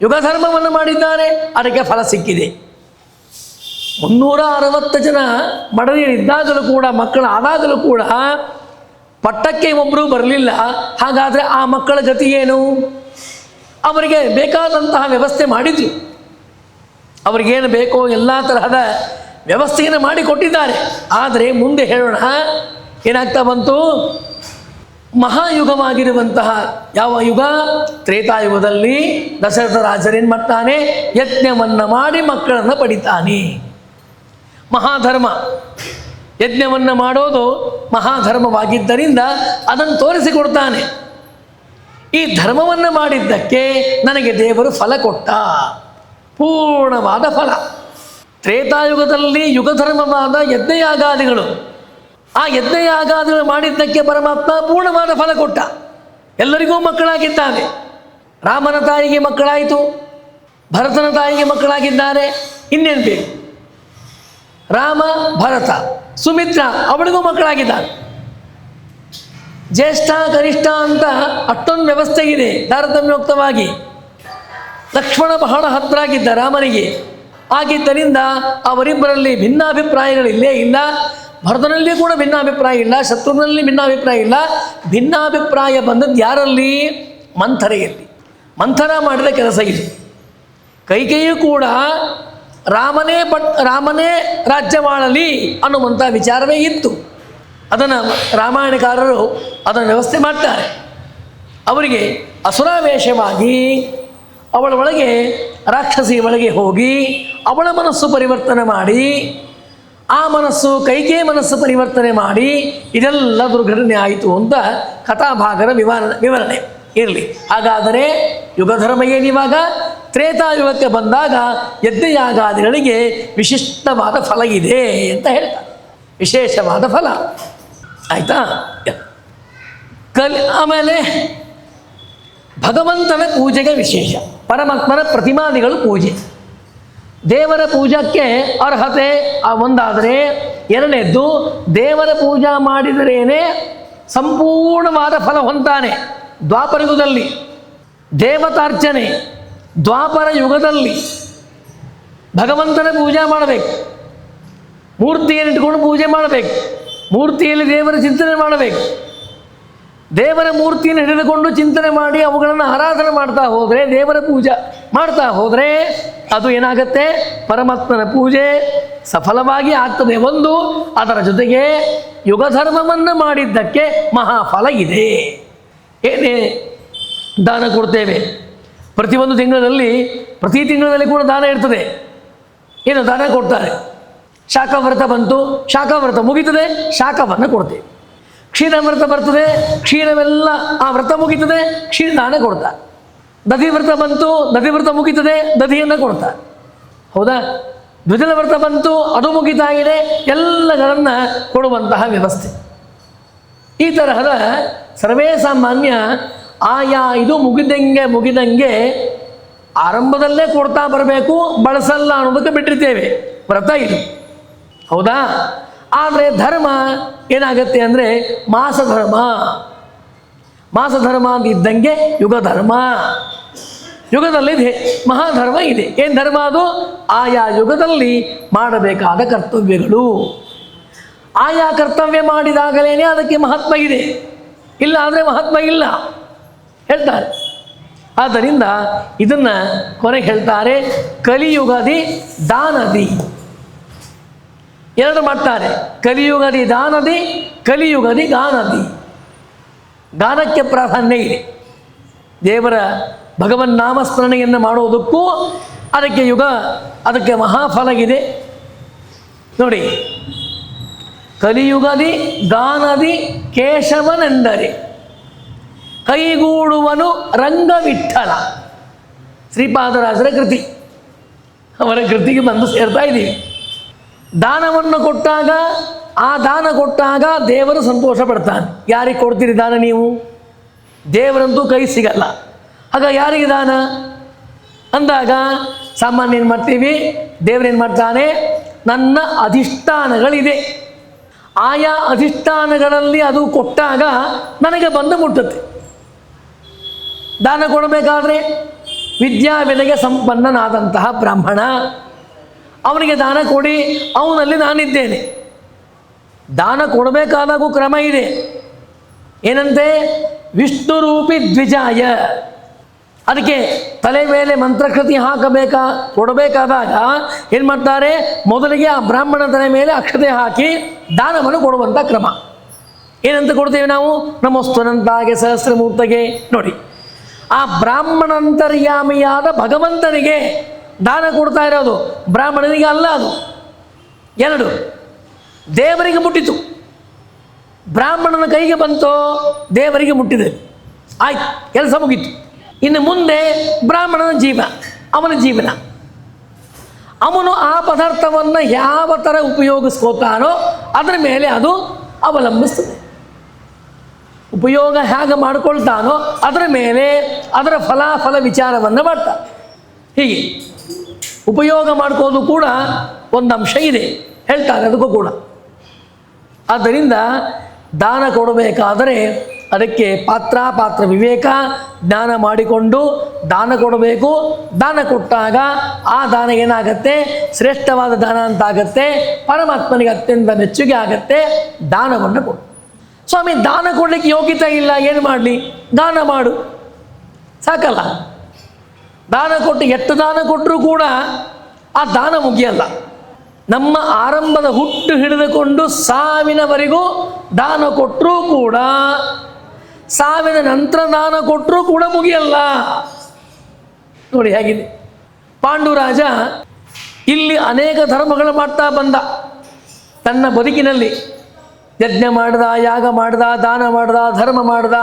ಯುಗಧರ್ಮವನ್ನು ಮಾಡಿದ್ದಾರೆ, ಅದಕ್ಕೆ ಫಲ ಸಿಕ್ಕಿದೆ. 360 ಜನ ಮಡದಿಯರಿದ್ದಾಗಲೂ ಕೂಡ, ಮಕ್ಕಳಾದಾಗಲೂ ಕೂಡ ಪಟ್ಟಕ್ಕೆ ಒಬ್ಬರು ಬರಲಿಲ್ಲ. ಹಾಗಾದರೆ ಆ ಮಕ್ಕಳ ಗತಿ ಏನು? ಅವರಿಗೆ ಬೇಕಾದಂತಹ ವ್ಯವಸ್ಥೆ ಮಾಡಿದ್ರು, ಅವರಿಗೇನು ಬೇಕೋ ಎಲ್ಲ ತರಹದ ವ್ಯವಸ್ಥೆಯನ್ನು ಮಾಡಿಕೊಟ್ಟಿದ್ದಾರೆ. ಆದರೆ ಮುಂದೆ ಹೇಳೋಣ ಏನಾಗ್ತಾ ಬಂತು, ಮಹಾಯುಗವಾಗಿರುವಂತಹ ಯಾವ ಯುಗ, ತ್ರೇತಾಯುಗದಲ್ಲಿ ದಶರಥ ರಾಜರೇನು ಮಾಡ್ತಾನೆ, ಯಜ್ಞವನ್ನು ಮಾಡಿ ಮಕ್ಕಳನ್ನು ಪಡಿತಾನೆ. ಮಹಾಧರ್ಮ, ಯಜ್ಞವನ್ನು ಮಾಡೋದು ಮಹಾಧರ್ಮವಾಗಿದ್ದರಿಂದ ಅದನ್ನು ತೋರಿಸಿಕೊಡ್ತಾನೆ. ಈ ಧರ್ಮವನ್ನು ಮಾಡಿದ್ದಕ್ಕೆ ನನಗೆ ದೇವರು ಫಲ ಕೊಟ್ಟ, ಪೂರ್ಣವಾದ ಫಲ. ತ್ರೇತಾಯುಗದಲ್ಲಿ ಯುಗಧರ್ಮವಾದ ಯಜ್ಞಯಾಗಾದಿಗಳು, ಆ ಯಜ್ಞಯಾಗಾದಿಗಳು ಮಾಡಿದ್ದಕ್ಕೆ ಪರಮಾತ್ಮ ಪೂರ್ಣವಾದ ಫಲ ಕೊಟ್ಟ. ಎಲ್ಲರಿಗೂ ಮಕ್ಕಳಾಗಿದ್ದಾನೆ. ರಾಮನ ತಾಯಿಗೆ ಮಕ್ಕಳಾಯಿತು, ಭರತನ ತಾಯಿಗೆ ಮಕ್ಕಳಾಗಿದ್ದಾರೆ. ಇನ್ನೇನು ಬೇಕು? ರಾಮ, ಭರತ, ಸುಮಿತ್ರ ಅವಳಿಗೂ ಮಕ್ಕಳಾಗಿದ್ದಾರೆ. ಜ್ಯೇಷ್ಠ, ಕನಿಷ್ಠ ಅಂತ ಅಷ್ಟೊಂದು ವ್ಯವಸ್ಥೆ ಇದೆ ತಾರತಮ್ಯೋಕ್ತವಾಗಿ. ಲಕ್ಷ್ಮಣ ಬಹಳ ಹತ್ರ ಆಗಿದ್ದ ರಾಮನಿಗೆ, ಆಗಿದ್ದರಿಂದ ಅವರಿಬ್ಬರಲ್ಲಿ ಭಿನ್ನಾಭಿಪ್ರಾಯಗಳಿಲ್ಲೇ ಇಲ್ಲ. ಭರತನಲ್ಲಿ ಕೂಡ ಭಿನ್ನಾಭಿಪ್ರಾಯ ಇಲ್ಲ, ಶತ್ರುನಲ್ಲಿ ಭಿನ್ನಾಭಿಪ್ರಾಯ ಇಲ್ಲ. ಭಿನ್ನಾಭಿಪ್ರಾಯ ಬಂದದ್ದು ಯಾರಲ್ಲಿ? ಮಂಥರೆಯಲ್ಲಿ. ಮಂಥರ ಮಾಡಿದ ಕೆಲಸ ಇದು. ಕೈಕೇಯಿಯೂ ಕೂಡ ರಾಮನೇ ರಾಜ್ಯವಾಳಲಿ ಅನ್ನುವಂಥ ವಿಚಾರವೇ ಇತ್ತು. ಅದನ್ನು ರಾಮಾಯಣಕಾರರು ಅದನ್ನು ವ್ಯವಸ್ಥೆ ಮಾಡ್ತಾರೆ. ಅವರಿಗೆ ಅಸುರಾವೇಶವಾಗಿ ಅವಳ ಒಳಗೆ, ರಾಕ್ಷಸಿ ಒಳಗೆ ಹೋಗಿ ಅವಳ ಮನಸ್ಸು ಪರಿವರ್ತನೆ ಮಾಡಿ, ಆ ಮನಸ್ಸು ಕೈಕೇಯಿ ಮನಸ್ಸು ಪರಿವರ್ತನೆ ಮಾಡಿ ಇದೆಲ್ಲ ದುರ್ಘಟನೆ ಆಯಿತು ಅಂತ ಕಥಾಭಾಗರ ವಿವರಣೆ ಇರಲಿ. ಹಾಗಾದರೆ ಯುಗಧರ್ಮ ಏನಿವಾಗ? ತ್ರೇತಾಯುಗಕ್ಕೆ ಬಂದಾಗ ಯಜ್ಞಯಾಗಾದಿಗಳಿಗೆ ವಿಶಿಷ್ಟವಾದ ಫಲ ಇದೆ ಅಂತ ಹೇಳ್ತಾರೆ. ವಿಶೇಷವಾದ ಫಲ ಆಯಿತಾ? ಆಮೇಲೆ ಭಗವಂತನ ಪೂಜೆಗೆ ವಿಶೇಷ, ಪರಮಾತ್ಮನ ಪ್ರತಿಮಾದಿಗಳು ಪೂಜೆ. ದೇವರ ಪೂಜಕ್ಕೆ ಅರ್ಹತೆ ಒಂದಾದರೆ, ಎರಡನೇದ್ದು ದೇವರ ಪೂಜಾ ಮಾಡಿದರೇನೆ ಸಂಪೂರ್ಣವಾದ ಫಲ ಹೊಂತಾನೆ. ದ್ವಾಪರ ಯುಗದಲ್ಲಿ ದೇವತಾರ್ಚನೆ, ದ್ವಾಪರ ಯುಗದಲ್ಲಿ ಭಗವಂತನ ಪೂಜೆ ಮಾಡಬೇಕು, ಮೂರ್ತಿಯನ್ನು ಇಟ್ಕೊಂಡು ಪೂಜೆ ಮಾಡಬೇಕು, ಮೂರ್ತಿಯಲ್ಲಿ ದೇವರ ಚಿಂತನೆ ಮಾಡಬೇಕು. ದೇವರ ಮೂರ್ತಿಯನ್ನು ಹಿಡಿದುಕೊಂಡು ಚಿಂತನೆ ಮಾಡಿ ಅವುಗಳನ್ನು ಆರಾಧನೆ ಮಾಡ್ತಾ ಹೋದರೆ, ದೇವರ ಪೂಜೆ ಮಾಡ್ತಾ ಹೋದರೆ ಅದು ಏನಾಗುತ್ತೆ? ಪರಮಾತ್ಮನ ಪೂಜೆ ಸಫಲವಾಗಿ ಆಗ್ತದೆ. ಒಂದು, ಅದರ ಜೊತೆಗೆ ಯುಗಧರ್ಮವನ್ನು ಮಾಡಿದ್ದಕ್ಕೆ ಮಹಾಫಲ ಇದೆ. ಏನೇ ದಾನ ಕೊಡ್ತೇವೆ, ಪ್ರತಿಯೊಂದು ತಿಂಗಳಲ್ಲಿ, ಪ್ರತಿ ತಿಂಗಳಲ್ಲಿ ಕೂಡ ದಾನ ಇರ್ತದೆ. ಏನು ದಾನ ಕೊಡ್ತಾರೆ? ಶಾಖವ್ರತ ಬಂತು, ಶಾಖವ್ರತ ಮುಗೀತದೆ, ಶಾಖವನ್ನು ಕೊಡ್ತೇವೆ. ಕ್ಷೀರವ್ರತ ಬರ್ತದೆ, ಕ್ಷೀರವೆಲ್ಲ ಆ ವ್ರತ ಮುಗೀತದೆ, ಕ್ಷೀರದಾನ ಕೊಡ್ತಾರೆ. ದಧಿವ್ರತ ಬಂತು, ದಧಿವ್ರತ ಮುಗೀತದೆ, ದಧಿಯನ್ನು ಕೊಡ್ತಾರೆ. ಹೌದಾ? ದ್ವಿಜಲ ವ್ರತ ಬಂತು, ಅದು ಮುಗಿತಾಗಿದೆ, ಎಲ್ಲಗಳನ್ನು ಕೊಡುವಂತಹ ವ್ಯವಸ್ಥೆ. ಈ ತರಹದ ಸರ್ವೇ ಸಾಮಾನ್ಯ ಆಯಾ ಇದು ಮುಗಿದಂಗೆ ಆರಂಭದಲ್ಲೇ ಕೊಡ್ತಾ ಬರಬೇಕು, ಬಳಸಲ್ಲ ಅನ್ನೋದಕ್ಕೆ ಬಿಟ್ಟಿರ್ತೇವೆ. ವ್ರತ ಇದು, ಹೌದಾ? ಆದರೆ ಧರ್ಮ ಏನಾಗುತ್ತೆ ಅಂದರೆ ಮಾಸಧರ್ಮ. ಮಾಸಧರ್ಮ ಅಂತ ಇದ್ದಂಗೆ ಯುಗಧರ್ಮ. ಯುಗದಲ್ಲಿದೆ ಮಹಾಧರ್ಮ ಇದೆ. ಏನು ಧರ್ಮ ಅದು? ಆಯಾ ಯುಗದಲ್ಲಿ ಮಾಡಬೇಕಾದ ಕರ್ತವ್ಯಗಳು. ಆಯಾ ಕರ್ತವ್ಯ ಮಾಡಿದಾಗಲೇ ಅದಕ್ಕೆ ಮಹತ್ವ ಇದೆ, ಇಲ್ಲ ಅಂದರೆ ಮಹತ್ವ ಇಲ್ಲ ಹೇಳ್ತಾರೆ. ಆದ್ದರಿಂದ ಇದನ್ನು ಕೊನೆಗೆ ಹೇಳ್ತಾರೆ, ಕಲಿಯುಗದಿ ದಾನದಿ. ಎರಡು ಮಾಡ್ತಾರೆ, ಕಲಿಯುಗದಿ ದಾನದಿ, ಕಲಿಯುಗದಿ ಗಾನದಿ. ಗಾನಕ್ಕೆ ಪ್ರಾಧಾನ್ಯ ಇದೆ. ದೇವರ ಭಗವನ್ ನಾಮಸ್ಮರಣೆಯನ್ನು ಮಾಡುವುದಕ್ಕೂ ಅದಕ್ಕೆ ಅದಕ್ಕೆ ಮಹಾಫಲ ಇದೆ ನೋಡಿ. ಕಲಿಯುಗದಿ ಗಾನದಿ ಕೇಶವನೆಂದರೆ ಕೈಗೂಡುವನು ರಂಗವಿಠಲ. ಶ್ರೀಪಾದರಾಜರ ಕೃತಿ, ಅವರ ಕೃತಿಗೆ ಬಂದು ಸೇರ್ತಾ ಇದ್ದೀವಿ. ದಾನವನ್ನು ಕೊಟ್ಟಾಗ, ಆ ದಾನ ಕೊಟ್ಟಾಗ ದೇವರು ಸಂತೋಷ ಪಡ್ತಾನೆ. ಯಾರಿಗೆ ಕೊಡ್ತೀರಿ ದಾನ ನೀವು? ದೇವರಂತೂ ಕೈ ಸಿಗಲ್ಲ. ಆಗ ಯಾರಿಗೆ ದಾನ ಅಂದಾಗ ಸಾಮಾನ್ಯ ಏನು ಮಾಡ್ತೀವಿ, ದೇವರೇನು ಮಾಡ್ತಾನೆ, ನನ್ನ ಅಧಿಷ್ಠಾನಗಳಿದೆ, ಆಯಾ ಅಧಿಷ್ಠಾನಗಳಲ್ಲಿ ಅದು ಕೊಟ್ಟಾಗ ನನಗೆ ಬಂದು ಮುಟ್ಟುತ್ತೆ. ದಾನ ಕೊಡಬೇಕಾದ್ರೆ ವಿದ್ಯಾವಿನಗೆ ಸಂಪನ್ನನಾದಂತಹ ಬ್ರಾಹ್ಮಣ, ಅವನಿಗೆ ದಾನ ಕೊಡಿ, ಅವನಲ್ಲಿ ನಾನಿದ್ದೇನೆ. ದಾನ ಕೊಡಬೇಕಾದಾಗೂ ಕ್ರಮ ಇದೆ. ಏನಂತೆ, ವಿಷ್ಣು ರೂಪಿ ದ್ವಿಜಾಯ. ಅದಕ್ಕೆ ತಲೆ ಮೇಲೆ ಮಂತ್ರಕೃತಿ ಕೊಡಬೇಕಾದಾಗ ಏನು ಮಾಡ್ತಾರೆ, ಮೊದಲಿಗೆ ಆ ಬ್ರಾಹ್ಮಣ ತಲೆ ಮೇಲೆ ಅಕ್ಷತೆ ಹಾಕಿ ದಾನವನ್ನು ಕೊಡುವಂಥ ಕ್ರಮ. ಏನಂತ ಕೊಡ್ತೇವೆ ನಾವು? ನಮೋಸ್ತುನಂತಾಗೆ ಸಹಸ್ರಮೂರ್ತಿಗೆ. ನೋಡಿ, ಆ ಬ್ರಾಹ್ಮಣಾಂತರ್ಯಾಮಿಯಾದ ಭಗವಂತನಿಗೆ ದಾನ ಕೊಡ್ತಾ ಇರೋದು, ಬ್ರಾಹ್ಮಣನಿಗೆ ಅಲ್ಲ. ಅದು ಎರಡು, ದೇವರಿಗೆ ಮುಟ್ಟಿತು, ಬ್ರಾಹ್ಮಣನ ಕೈಗೆ ಬಂತೋ ದೇವರಿಗೆ ಮುಟ್ಟಿದೆ, ಆಯ್ತು, ಕೆಲಸ ಮುಗೀತು. ಇನ್ನು ಮುಂದೆ ಬ್ರಾಹ್ಮಣನ ಅವನ ಜೀವನ, ಅವನು ಆ ಪದಾರ್ಥವನ್ನು ಯಾವ ಥರ ಉಪಯೋಗಿಸ್ಕೋತಾನೋ ಅದರ ಮೇಲೆ ಅದು ಅವಲಂಬಿಸ್ತದೆ. ಉಪಯೋಗ ಹೇಗೆ ಮಾಡಿಕೊಳ್ತಾನೋ ಅದರ ಮೇಲೆ ಅದರ ಫಲಾಫಲ ವಿಚಾರವನ್ನು ಮಾಡ್ತಾನೆ. ಹೀಗೆ ಉಪಯೋಗ ಮಾಡ್ಕೋದು ಕೂಡ ಒಂದು ಅಂಶ ಇದೆ, ಹೇಳ್ತಾರೆ ಅದಕ್ಕೂ ಕೂಡ. ಆದ್ದರಿಂದ ದಾನ ಕೊಡಬೇಕಾದರೆ ಅದಕ್ಕೆ ಪಾತ್ರ ವಿವೇಕ ಜ್ಞಾನ ಮಾಡಿಕೊಂಡು ದಾನ ಕೊಡಬೇಕು. ದಾನ ಕೊಟ್ಟಾಗ ಆ ದಾನ ಏನಾಗತ್ತೆ, ಶ್ರೇಷ್ಠವಾದ ದಾನ ಅಂತಾಗತ್ತೆ, ಪರಮಾತ್ಮನಿಗೆ ಅತ್ಯಂತ ಮೆಚ್ಚುಗೆ ಆಗತ್ತೆ. ದಾನವನ್ನು ಕೊಡು. ಸ್ವಾಮಿ, ದಾನ ಕೊಡಲಿಕ್ಕೆ ಯೋಗ್ಯತೆ ಇಲ್ಲ, ಏನು ಮಾಡಲಿ? ದಾನ ಮಾಡು, ಸಾಕಲ್ಲ. ದಾನ ಕೊಟ್ಟು ಎಷ್ಟು ದಾನ ಕೊಟ್ಟರೂ ಕೂಡ ಆ ದಾನ ಮುಗಿಯಲ್ಲ. ನಮ್ಮ ಆರಂಭದ ಹುಟ್ಟು ಹಿಡಿದುಕೊಂಡು ಸಾವಿನವರೆಗೂ ದಾನ ಕೊಟ್ಟರೂ ಕೂಡ, ಸಾವಿನ ನಂತರ ದಾನ ಕೊಟ್ಟರೂ ಕೂಡ ಮುಗಿಯಲ್ಲ. ನೋಡಿ ಹೇಗಿದೆ. ಪಾಂಡುರಾಜ ಇಲ್ಲಿ ಅನೇಕ ಧರ್ಮಗಳು ಮಾಡ್ತಾ ಬಂದ. ತನ್ನ ಬದುಕಿನಲ್ಲಿ ಯಜ್ಞ ಮಾಡ್ದ, ಯಾಗ ಮಾಡ್ದ, ದಾನ ಮಾಡ್ದ, ಧರ್ಮ ಮಾಡ್ದ,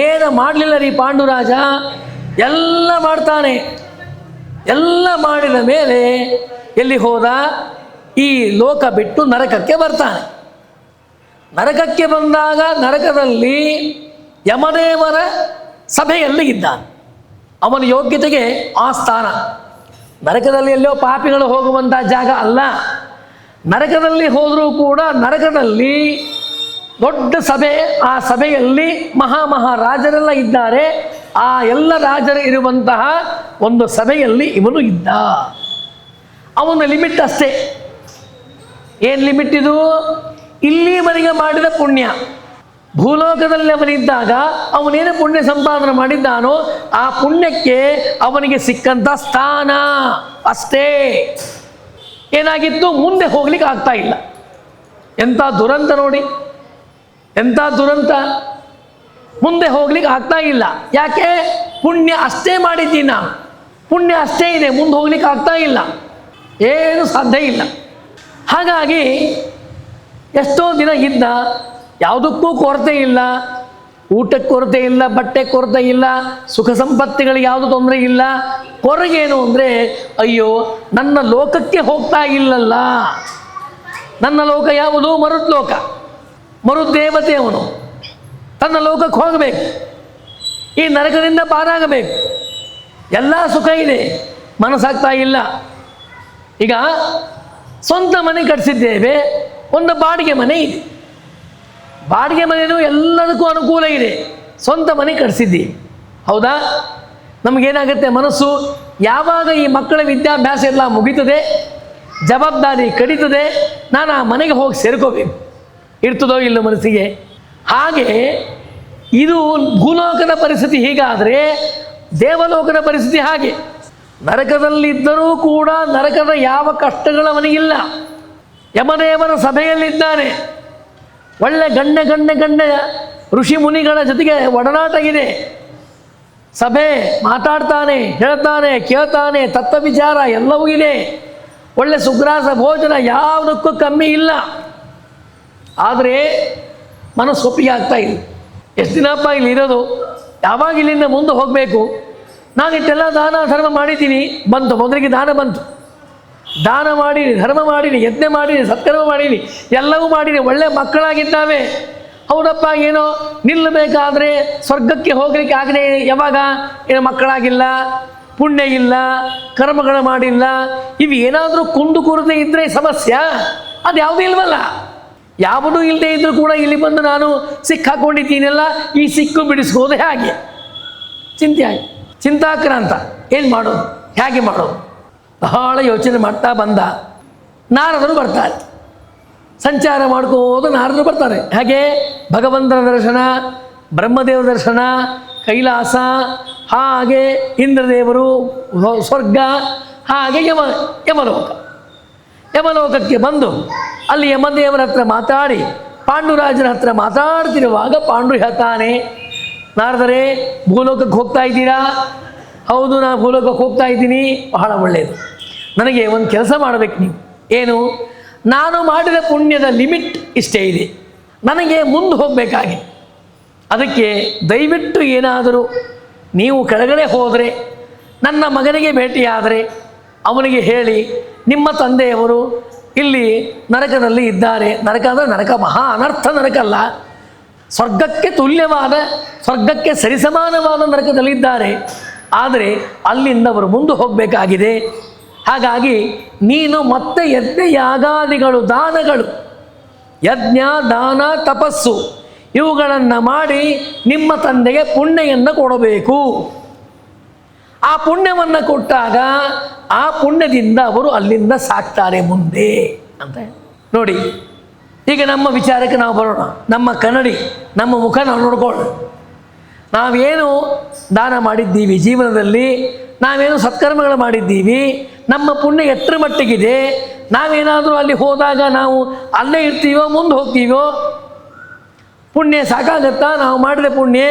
ಏನು ಮಾಡಲಿಲ್ಲ ರೀ ಪಾಂಡುರಾಜ. ಎಲ್ಲ ಮಾಡ್ತಾನೆ. ಎಲ್ಲ ಮಾಡಿದ ಮೇಲೆ ಎಲ್ಲಿ ಹೋದ? ಈ ಲೋಕ ಬಿಟ್ಟು ನರಕಕ್ಕೆ ಬರ್ತಾನೆ. ನರಕಕ್ಕೆ ಬಂದಾಗ ನರಕದಲ್ಲಿ ಯಮದೇವರ ಸಭೆಯಲ್ಲಿ ಇದ್ದಾನೆ. ಅವನ ಯೋಗ್ಯತೆಗೆ ಆ ಸ್ಥಾನ. ನರಕದಲ್ಲಿ ಎಲ್ಲೋ ಪಾಪಿಗಳು ಹೋಗುವಂಥ ಜಾಗ ಅಲ್ಲ. ನರಕದಲ್ಲಿ ಹೋದರೂ ಕೂಡ ನರಕದಲ್ಲಿ ದೊಡ್ಡ ಸಭೆ, ಆ ಸಭೆಯಲ್ಲಿ ಮಹಾರಾಜರೆಲ್ಲ ಇದ್ದಾರೆ. ಆ ಎಲ್ಲ ರಾಜರು ಇರುವಂತಹ ಒಂದು ಸಭೆಯಲ್ಲಿ ಇವನು ಇದ್ದ. ಅವನ ಲಿಮಿಟ್ ಅಷ್ಟೇ. ಏನು ಲಿಮಿಟ್ ಇದು? ಇಲ್ಲಿವರೆಗೆ ಮಾಡಿದ ಪುಣ್ಯ. ಭೂಲೋಕದಲ್ಲಿ ಅವನಿದ್ದಾಗ ಅವನೇನು ಪುಣ್ಯ ಸಂಪಾದನೆ ಮಾಡಿದ್ದಾನೋ ಆ ಪುಣ್ಯಕ್ಕೆ ಅವನಿಗೆ ಸಿಕ್ಕಂಥ ಸ್ಥಾನ ಅಷ್ಟೇ. ಏನಾಗಿತ್ತು? ಮುಂದೆ ಹೋಗ್ಲಿಕ್ಕೆ ಆಗ್ತಾ ಇಲ್ಲ. ಎಂಥ ದುರಂತ ನೋಡಿ, ಎಂಥ ದುರಂತ. ಮುಂದೆ ಹೋಗ್ಲಿಕ್ಕೆ ಆಗ್ತಾ ಇಲ್ಲ. ಯಾಕೆ? ಪುಣ್ಯ ಅಷ್ಟೇ ಮಾಡಿದ್ದೀನಿ ನಾನು, ಪುಣ್ಯ ಅಷ್ಟೇ ಇದೆ, ಮುಂದೆ ಹೋಗ್ಲಿಕ್ಕೆ ಆಗ್ತಾ ಇಲ್ಲ, ಏನು ಸಾಧ್ಯ ಇಲ್ಲ. ಹಾಗಾಗಿ ಎಷ್ಟೋ ದಿನ ಇದ್ದ, ಯಾವುದಕ್ಕೂ ಕೊರತೆ ಇಲ್ಲ, ಊಟಕ್ಕೆ ಕೊರತೆ ಇಲ್ಲ, ಬಟ್ಟೆ ಕೊರತೆ ಇಲ್ಲ, ಸುಖ ಸಂಪತ್ತಿಗಳಿಗೆ ಯಾವುದು ತೊಂದರೆ ಇಲ್ಲ. ಹೊರಗೇನು ಅಂದರೆ, ಅಯ್ಯೋ ನನ್ನ ಲೋಕಕ್ಕೆ ಹೋಗ್ತಾ ಇಲ್ಲಲ್ಲ. ನನ್ನ ಲೋಕ ಯಾವುದು? ಮರುದ್ಲೋಕ. ಮರುದೇವತೆ ಅವನು. ತನ್ನ ಲೋಕಕ್ಕೆ ಹೋಗಬೇಕು, ಈ ನರಕದಿಂದ ಪಾರಾಗಬೇಕು. ಎಲ್ಲ ಸುಖ ಇದೆ, ಮನಸ್ಸಾಗ್ತಾ ಇಲ್ಲ. ಈಗ ಸ್ವಂತ ಮನೆ ಕಟ್ಟಿಸಿದ್ದೇವೆ, ಒಂದು ಬಾಡಿಗೆ ಮನೆ ಇದೆ. ಬಾಡಿಗೆ ಮನೆಯೂ ಎಲ್ಲದಕ್ಕೂ ಅನುಕೂಲ ಇದೆ, ಸ್ವಂತ ಮನೆ ಕಟ್ಟಿಸಿದ್ದೀವಿ, ಹೌದಾ? ನಮಗೇನಾಗುತ್ತೆ ಮನಸ್ಸು, ಯಾವಾಗ ಈ ಮಕ್ಕಳ ವಿದ್ಯಾಭ್ಯಾಸ ಎಲ್ಲ ಮುಗೀತದೆ, ಜವಾಬ್ದಾರಿ ಕಡಿತದೆ, ನಾನು ಆ ಮನೆಗೆ ಹೋಗಿ ಸೇರ್ಕೋಬೇಕು, ಇರ್ತದೋ ಇಲ್ಲೋ ಮನಸ್ಸಿಗೆ. ಹಾಗೆ ಇದು ಭೂಲೋಕದ ಪರಿಸ್ಥಿತಿ ಹೀಗಾದರೆ ದೇವಲೋಕದ ಪರಿಸ್ಥಿತಿ ಹಾಗೆ. ನರಕದಲ್ಲಿದ್ದರೂ ಕೂಡ ನರಕದ ಯಾವ ಕಷ್ಟಗಳು ಅವನಿಗಿಲ್ಲ. ಯಮದೇವರ ಸಭೆಯಲ್ಲಿದ್ದಾನೆ. ಒಳ್ಳೆ ಗಣ್ಯ ಋಷಿ ಮುನಿಗಳ ಜೊತೆಗೆ ಒಡನಾಟ ಇದೆ. ಸಭೆ ಮಾತಾಡ್ತಾನೆ, ಹೇಳ್ತಾನೆ, ಕೇಳ್ತಾನೆ, ತತ್ವ ವಿಚಾರ ಎಲ್ಲವೂ ಇದೆ. ಒಳ್ಳೆ ಸುಗ್ರಾಸ ಭೋಜನ ಯಾವುದಕ್ಕೂ ಕಮ್ಮಿ ಇಲ್ಲ. ಆದರೆ ಮನಸ್ಸು ಒಪ್ಪಿಗೆ ಆಗ್ತಾ ಇಲ್ಲ. ಎಷ್ಟು ದಿನಪ್ಪ ಇಲ್ಲಿ ಇರೋದು, ಯಾವಾಗ ಇಲ್ಲಿಂದ ಮುಂದೆ ಹೋಗಬೇಕು? ನಾನಿಟ್ಟೆಲ್ಲ ದಾನ ಧರ್ಮ ಮಾಡಿದ್ದೀನಿ, ಬಂತು. ಮೊದಲಿಗೆ ದಾನ ಬಂತು. ದಾನ ಮಾಡೀನಿ, ಧರ್ಮ ಮಾಡೀನಿ, ಯಜ್ಞ ಮಾಡೀನಿ, ಸತ್ಕರ್ಮ ಮಾಡೀನಿ, ಎಲ್ಲವೂ ಮಾಡೀನಿ. ಒಳ್ಳೆ ಮಕ್ಕಳಾಗಿದ್ದಾವೆ. ಹೌದಪ್ಪ, ಏನೋ ನಿಲ್ಲಬೇಕಾದ್ರೆ ಸ್ವರ್ಗಕ್ಕೆ ಹೋಗಲಿಕ್ಕೆ ಆಗದೆ ಯಾವಾಗ ಏನೋ ಮಕ್ಕಳಾಗಿಲ್ಲ, ಪುಣ್ಯ ಇಲ್ಲ, ಕರ್ಮಗಳು ಮಾಡಿಲ್ಲ. ಇವು ಏನಾದರೂ ಕುಂದು ಕೊರತೆ ಇದ್ದರೆ ಸಮಸ್ಯೆ. ಅದು ಯಾವುದೂ ಇಲ್ವಲ್ಲ. ಯಾವುದೂ ಇಲ್ಲದೆ ಇದ್ದರೂ ಕೂಡ ಇಲ್ಲಿ ಬಂದು ನಾನು ಸಿಕ್ಕಾಕೊಂಡಿದ್ದೀನಲ್ಲ, ಈ ಸಿಕ್ಕು ಬಿಡಿಸ್ಕೋದು ಹೇಗೆ? ಚಿಂತೆ ಆಗಿ ಚಿಂತಾಕ್ರಾಂತ. ಏನು ಮಾಡೋದು, ಹೇಗೆ ಮಾಡೋದು? ಬಹಳ ಯೋಚನೆ ಮಾಡ್ತಾ ಬಂದ. ನಾರದರು ಬರ್ತಾರೆ, ಸಂಚಾರ ಮಾಡ್ಕೋದು ನಾರದರು ಬರ್ತಾರೆ. ಹಾಗೆ ಭಗವಂತನ ದರ್ಶನ, ಬ್ರಹ್ಮದೇವರ ದರ್ಶನ, ಕೈಲಾಸ, ಹಾಗೆ ಇಂದ್ರದೇವರು, ಸ್ವರ್ಗ, ಹಾಗೆ ಯಮಲೋಕಕ್ಕೆ ಬಂದು ಅಲ್ಲಿ ಯಮದೇವರ ಹತ್ರ ಮಾತಾಡಿ ಪಾಂಡುರಾಜನ ಹತ್ರ ಮಾತಾಡ್ತಿರುವಾಗ ಪಾಂಡು ಹೇಳ್ತಾನೆ, ನಾರದರೆ ಭೂಲೋಕಕ್ಕೆ ಹೋಗ್ತಾ ಇದ್ದೀರಾ? ಹೌದು, ನಾನು ಭೂಲೋಕಕ್ಕೆ ಹೋಗ್ತಾ ಇದ್ದೀನಿ. ಬಹಳ ಒಳ್ಳೆಯದು. ನನಗೆ ಒಂದು ಕೆಲಸ ಮಾಡಬೇಕು ನೀವು. ಏನು? ನಾನು ಮಾಡಿದ ಪುಣ್ಯದ ಲಿಮಿಟ್ ಇಷ್ಟೇ ಇದೆ, ನನಗೆ ಮುಂದೆ ಹೋಗಬೇಕಾಗಿ. ಅದಕ್ಕೆ ದಯವಿಟ್ಟು ಏನಾದರೂ ನೀವು ಕೆಳಗಡೆ ಹೋದರೆ, ನನ್ನ ಮಗನಿಗೆ ಭೇಟಿಯಾದರೆ ಅವನಿಗೆ ಹೇಳಿ, ನಿಮ್ಮ ತಂದೆಯವರು ಇಲ್ಲಿ ನರಕದಲ್ಲಿ ಇದ್ದಾರೆ. ನರಕ ಅಂದರೆ ನರಕ ಮಹಾ ಅನರ್ಥ ನರಕ ಅಲ್ಲ, ಸ್ವರ್ಗಕ್ಕೆ ತುಲ್ಯವಾದ, ಸ್ವರ್ಗಕ್ಕೆ ಸರಿಸಮಾನವಾದ ನರಕದಲ್ಲಿದ್ದಾರೆ. ಆದರೆ ಅಲ್ಲಿಂದ ಅವರು ಮುಂದೆ ಹೋಗಬೇಕಾಗಿದೆ. ಹಾಗಾಗಿ ನೀನು ಮತ್ತೆ ಯಜ್ಞ ಯಾಗಾದಿಗಳು, ದಾನಗಳು, ಯಜ್ಞ ದಾನ ತಪಸ್ಸು ಇವುಗಳನ್ನು ಮಾಡಿ ನಿಮ್ಮ ತಂದೆಗೆ ಪುಣ್ಯವನ್ನು ಕೊಡಬೇಕು. ಆ ಪುಣ್ಯವನ್ನು ಕೊಟ್ಟಾಗ ಆ ಪುಣ್ಯದಿಂದ ಅವರು ಅಲ್ಲಿಂದ ಸಾಕ್ತಾರೆ ಮುಂದೆ ಅಂತ ನೋಡಿ. ಈಗ ನಮ್ಮ ವಿಚಾರಕ್ಕೆ ನಾವು ಬರೋಣ. ನಮ್ಮ ಕನ್ನಡಿ, ನಮ್ಮ ಮುಖ ನಾವು ನೋಡ್ಕೊಳ್ಳೋಣ. ನಾವೇನು ದಾನ ಮಾಡಿದ್ದೀವಿ ಜೀವನದಲ್ಲಿ, ನಾವೇನು ಸತ್ಕರ್ಮಗಳು ಮಾಡಿದ್ದೀವಿ, ನಮ್ಮ ಪುಣ್ಯ ಎಷ್ಟರ ಮಟ್ಟಿಗಿದೆ, ನಾವೇನಾದರೂ ಅಲ್ಲಿ ಹೋದಾಗ ನಾವು ಅಲ್ಲೇ ಇರ್ತೀವೋ ಮುಂದೆ ಹೋಗ್ತೀವೋ, ಪುಣ್ಯ ಸಾಕಾಗತ್ತಾ ನಾವು ಮಾಡಿದ ಪುಣ್ಯ?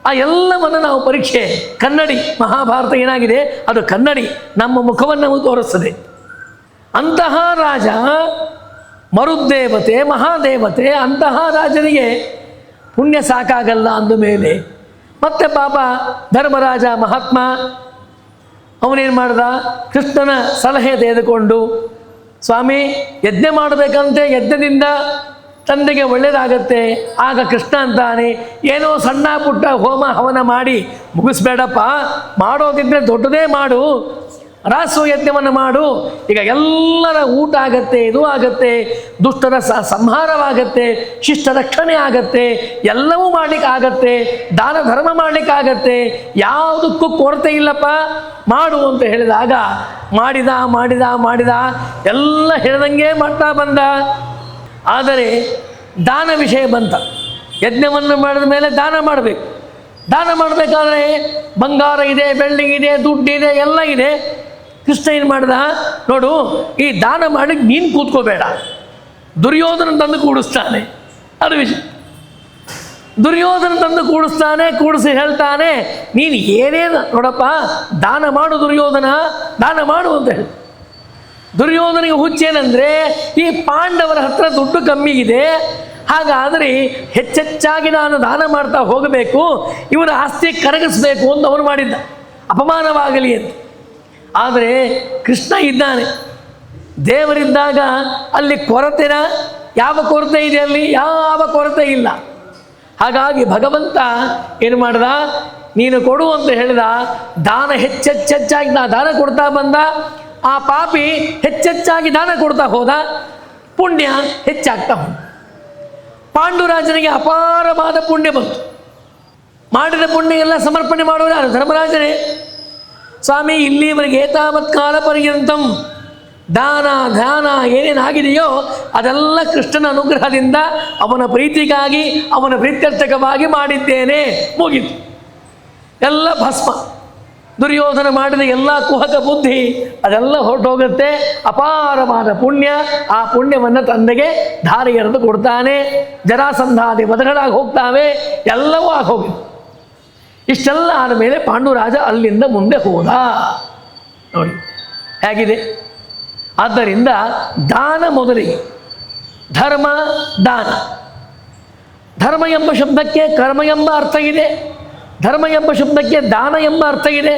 ಆ ಎಲ್ಲವನ್ನು ನಾವು ಪರೀಕ್ಷೆ, ಕನ್ನಡಿ ಮಹಾಭಾರತ ಏನಾಗಿದೆ ಅದು ಕನ್ನಡಿ, ನಮ್ಮ ಮುಖವನ್ನು ತೋರಿಸ್ತದೆ. ಅಂತಹ ರಾಜ ಮರುದ್ದೇವತೆ, ಮಹಾದೇವತೆ, ಅಂತಹ ರಾಜನಿಗೆ ಪುಣ್ಯ ಸಾಕಾಗಲ್ಲ ಅಂದಮೇಲೆ ಮತ್ತೆ ಪಾಪ ಧರ್ಮರಾಜ ಮಹಾತ್ಮ ಅವನೇನು ಮಾಡ್ದ? ಕೃಷ್ಣನ ಸಲಹೆ ತೆಗೆದುಕೊಂಡು, ಸ್ವಾಮಿ ಯಜ್ಞ ಮಾಡಬೇಕಂತೆ, ಯಜ್ಞದಿಂದ ತಂದೆಗೆ ಒಳ್ಳೆಯದಾಗತ್ತೆ. ಆಗ ಕೃಷ್ಣ ಅಂತಾನೆ, ಏನೋ ಸಣ್ಣ ಪುಟ್ಟ ಹೋಮ ಹವನ ಮಾಡಿ ಮುಗಿಸ್ಬೇಡಪ್ಪ, ಮಾಡೋದಿದ್ರೆ ದೊಡ್ಡದೇ ಮಾಡು, ರಾಸು ಯಜ್ಞವನ್ನು ಮಾಡು. ಈಗ ಎಲ್ಲರ ಊಟ ಆಗತ್ತೆ, ಇದು ಆಗತ್ತೆ, ದುಷ್ಟರ ಸಂಹಾರವಾಗತ್ತೆ, ಶಿಷ್ಟ ರಕ್ಷಣೆ ಆಗತ್ತೆ, ಎಲ್ಲವೂ ಮಾಡಲಿಕ್ಕಾಗತ್ತೆ, ದಾನ ಧರ್ಮ ಮಾಡಲಿಕ್ಕಾಗತ್ತೆ, ಯಾವುದಕ್ಕೂ ಕೊರತೆ ಇಲ್ಲಪ್ಪ, ಮಾಡು ಅಂತ ಹೇಳಿದಾಗ ಮಾಡಿದ ಮಾಡಿದ ಮಾಡಿದ ಎಲ್ಲ ಹೇಳ್ದಂಗೆ ಮಾಡ್ತಾ ಬಂದ. ಆದರೆ ದಾನ ವಿಷಯ ಬಂತ. ಯಜ್ಞವನ್ನು ಮಾಡಿದ ಮೇಲೆ ದಾನ ಮಾಡಬೇಕು. ದಾನ ಮಾಡಬೇಕಾದ್ರೆ ಬಂಗಾರ ಇದೆ, ಬೆಳ್ಳಿ ಇದೆ, ದುಡ್ಡಿದೆ, ಎಲ್ಲ ಇದೆ. ಕೃಷ್ಣ ಏನು ಮಾಡಿದ? ನೋಡು, ಈ ದಾನ ಮಾಡಿ ನೀನು ಕೂತ್ಕೋಬೇಡ, ದುರ್ಯೋಧನ ತಂದು ಕೂಡಿಸ್ತಾನೆ. ಅದು ವಿಷಯ. ದುರ್ಯೋಧನ ತಂದು ಕೂಡಿಸ್ತಾನೆ, ಕೂಡಿಸಿ ಹೇಳ್ತಾನೆ, ನೀನು ಏನೇನು ನೋಡಪ್ಪ, ದಾನ ಮಾಡು ದುರ್ಯೋಧನ, ದಾನ ಮಾಡು ಅಂತ ಹೇಳಿ. ದುರ್ಯೋಧನಿಗೆ ಹುಚ್ಚೇನೆಂದರೆ, ಈ ಪಾಂಡವರ ಹತ್ರ ದುಡ್ಡು ಕಮ್ಮಿ ಇದೆ, ಹಾಗಾದರೆ ಹೆಚ್ಚೆಚ್ಚಾಗಿ ನಾನು ದಾನ ಮಾಡ್ತಾ ಹೋಗಬೇಕು, ಇವರ ಆಸ್ತಿ ಕರಗಿಸ್ಬೇಕು ಅಂತ ಅವನು ಮಾಡಿದ್ದ, ಅಪಮಾನವಾಗಲಿ ಅಂತ. ಆದರೆ ಕೃಷ್ಣ ಇದ್ದಾನೆ, ದೇವರಿದ್ದಾಗ ಅಲ್ಲಿ ಕೊರತೆನ? ಯಾವ ಕೊರತೆ ಇದೆ ಅಲ್ಲಿ? ಯಾವ ಕೊರತೆ ಇಲ್ಲ. ಹಾಗಾಗಿ ಭಗವಂತ ಏನು ಮಾಡ್ದ? ನೀನು ಕೊಡು ಅಂತ ಹೇಳಿದ. ದಾನ ಹೆಚ್ಚೆಚ್ಚಾಗಿ ದಾನ ಕೊಡ್ತಾ ಬಂದ. ಆ ಪಾಪಿ ಹೆಚ್ಚೆಚ್ಚಾಗಿ ದಾನ ಕೊಡ್ತಾ ಹೋದ, ಪುಣ್ಯ ಹೆಚ್ಚಾಗ್ತಾ ಹೋದ. ಪಾಂಡುರಾಜನಿಗೆ ಅಪಾರವಾದ ಪುಣ್ಯ ಬಂತು. ಮಾಡಿದ ಪುಣ್ಯ ಎಲ್ಲ ಸಮರ್ಪಣೆ ಮಾಡೋರು ಯಾರು? ಧರ್ಮರಾಜನೇ. ಸ್ವಾಮಿ, ಇಲ್ಲಿವರೆಗೆ ಏತಾವತ್ಕಾಲ ಪರ್ಯಂತಂ ದಾನ ಧ್ಯಾನ ಏನೇನಾಗಿದೆಯೋ ಅದೆಲ್ಲ ಕೃಷ್ಣನ ಅನುಗ್ರಹದಿಂದ ಅವನ ಪ್ರೀತಿಗಾಗಿ, ಅವನ ಪ್ರೀತ್ಯರ್ಥಕವಾಗಿ ಮಾಡಿದ್ದೇನೆ, ಮುಗಿತು. ಎಲ್ಲ ಭಸ್ಮ. ದುರ್ಯೋಧನ ಮಾಡಿದ ಎಲ್ಲ ಕುಹಕ ಬುದ್ಧಿ ಅದೆಲ್ಲ ಹೊರಟೋಗುತ್ತೆ. ಅಪಾರವಾದ ಪುಣ್ಯ, ಆ ಪುಣ್ಯವನ್ನು ತಂದೆಗೆ ಧಾರೆ ಎರೆದು ಕೊಡ್ತಾನೆ. ಜರಾಸಂಧಾದಿ ವಧಗಳಾಗಿ ಹೋಗ್ತಾವೆ, ಎಲ್ಲವೂ ಆಗೋಗಿ. ಇಷ್ಟೆಲ್ಲ ಆದಮೇಲೆ ಪಾಂಡುರಾಜ ಅಲ್ಲಿಂದ ಮುಂದೆ ಹೋದ. ನೋಡಿ ಹೇಗಿದೆ. ಆದ್ದರಿಂದ ದಾನ ಮೊದಲಿಗೆ, ಧರ್ಮ ದಾನ. ಧರ್ಮ ಎಂಬ ಶಬ್ದಕ್ಕೆ ಕರ್ಮ ಎಂಬ ಅರ್ಥ ಇದೆ, ಧರ್ಮ ಎಂಬ ಶಬ್ದಕ್ಕೆ ದಾನ ಎಂಬ ಅರ್ಥ ಇದೆ,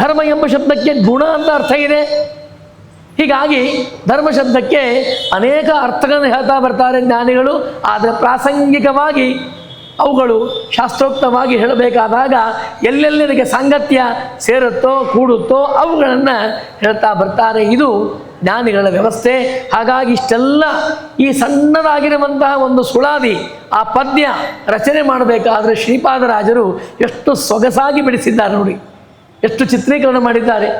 ಧರ್ಮ ಎಂಬ ಶಬ್ದಕ್ಕೆ ಗುಣ ಅಂತ ಅರ್ಥ ಇದೆ. ಹೀಗಾಗಿ ಧರ್ಮ ಶಬ್ದಕ್ಕೆ ಅನೇಕ ಅರ್ಥಗಳನ್ನು ಹೇಳ್ತಾ ಬರ್ತಾರೆ ಜ್ಞಾನಿಗಳು. ಆದರೆ ಪ್ರಾಸಂಗಿಕವಾಗಿ ಅವುಗಳು ಶಾಸ್ತ್ರೋಕ್ತವಾಗಿ ಹೇಳಬೇಕಾದಾಗ ಎಲ್ಲೆಲ್ಲಿ ಅದಕ್ಕೆ ಸಾಂಗತ್ಯ ಸೇರುತ್ತೋ ಕೂಡುತ್ತೋ ಅವುಗಳನ್ನು ಹೇಳ್ತಾ ಬರ್ತಾರೆ. ಇದು ಜ್ಞಾನಿಗಳ ವ್ಯವಸ್ಥೆ. ಹಾಗಾಗಿ ಇಷ್ಟೆಲ್ಲ ಈ ಸಣ್ಣದಾಗಿರುವಂತಹ ಒಂದು ಸುಳಾದಿ ಆ ಪದ್ಯ ರಚನೆ ಮಾಡಬೇಕಾದ್ರೆ ಶ್ರೀಪಾದರಾಜರು ಎಷ್ಟು ಸೊಗಸಾಗಿ ಬಿಡಿಸಿದ್ದಾರೆ ನೋಡಿ, ಎಷ್ಟು ಚಿತ್ರೀಕರಣ ಮಾಡಿದ್ದಾರೆ.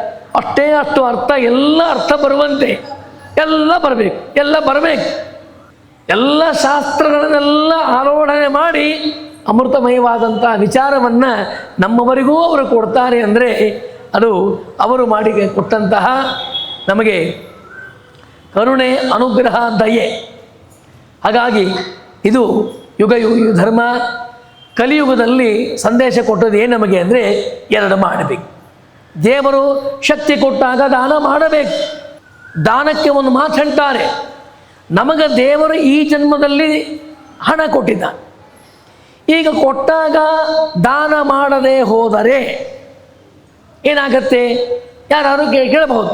ಅಷ್ಟೇ ಅಷ್ಟು ಅರ್ಥ, ಎಲ್ಲ ಅರ್ಥ ಬರುವಂತೆ ಎಲ್ಲ ಬರಬೇಕು. ಎಲ್ಲ ಶಾಸ್ತ್ರಗಳನ್ನೆಲ್ಲ ಆರೋಢನೆ ಮಾಡಿ ಅಮೃತಮಯವಾದಂಥ ವಿಚಾರವನ್ನು ನಮ್ಮವರಿಗೂ ಅವರು ಕೊಡ್ತಾರೆ. ಅಂದರೆ ಅದು ಅವರು ಮಾಡಿ ಕೊಟ್ಟಂತಹ ನಮಗೆ ಕರುಣೆ, ಅನುಗ್ರಹ, ದಯೆ. ಹಾಗಾಗಿ ಇದು ಯುಗ ಧರ್ಮ. ಕಲಿಯುಗದಲ್ಲಿ ಸಂದೇಶ ಕೊಟ್ಟದ್ದು ಏನು ನಮಗೆ ಅಂದರೆ ಎರಡು ಮಾಡಬೇಕು. ದೇವರು ಶಕ್ತಿ ಕೊಟ್ಟಾಗ ದಾನ ಮಾಡಬೇಕು. ದಾನಕ್ಕೆ ಒಂದು ಮಾತು ಹೇಳ್ತಾರೆ, ನಮಗೆ ದೇವರು ಈ ಜನ್ಮದಲ್ಲಿ ಹಣ ಕೊಟ್ಟಿದ್ದ, ಈಗ ಕೊಟ್ಟಾಗ ದಾನ ಮಾಡದೆ ಹೋದರೆ ಏನಾಗತ್ತೆ? ಯಾರು ಕೇಳಬಹುದು,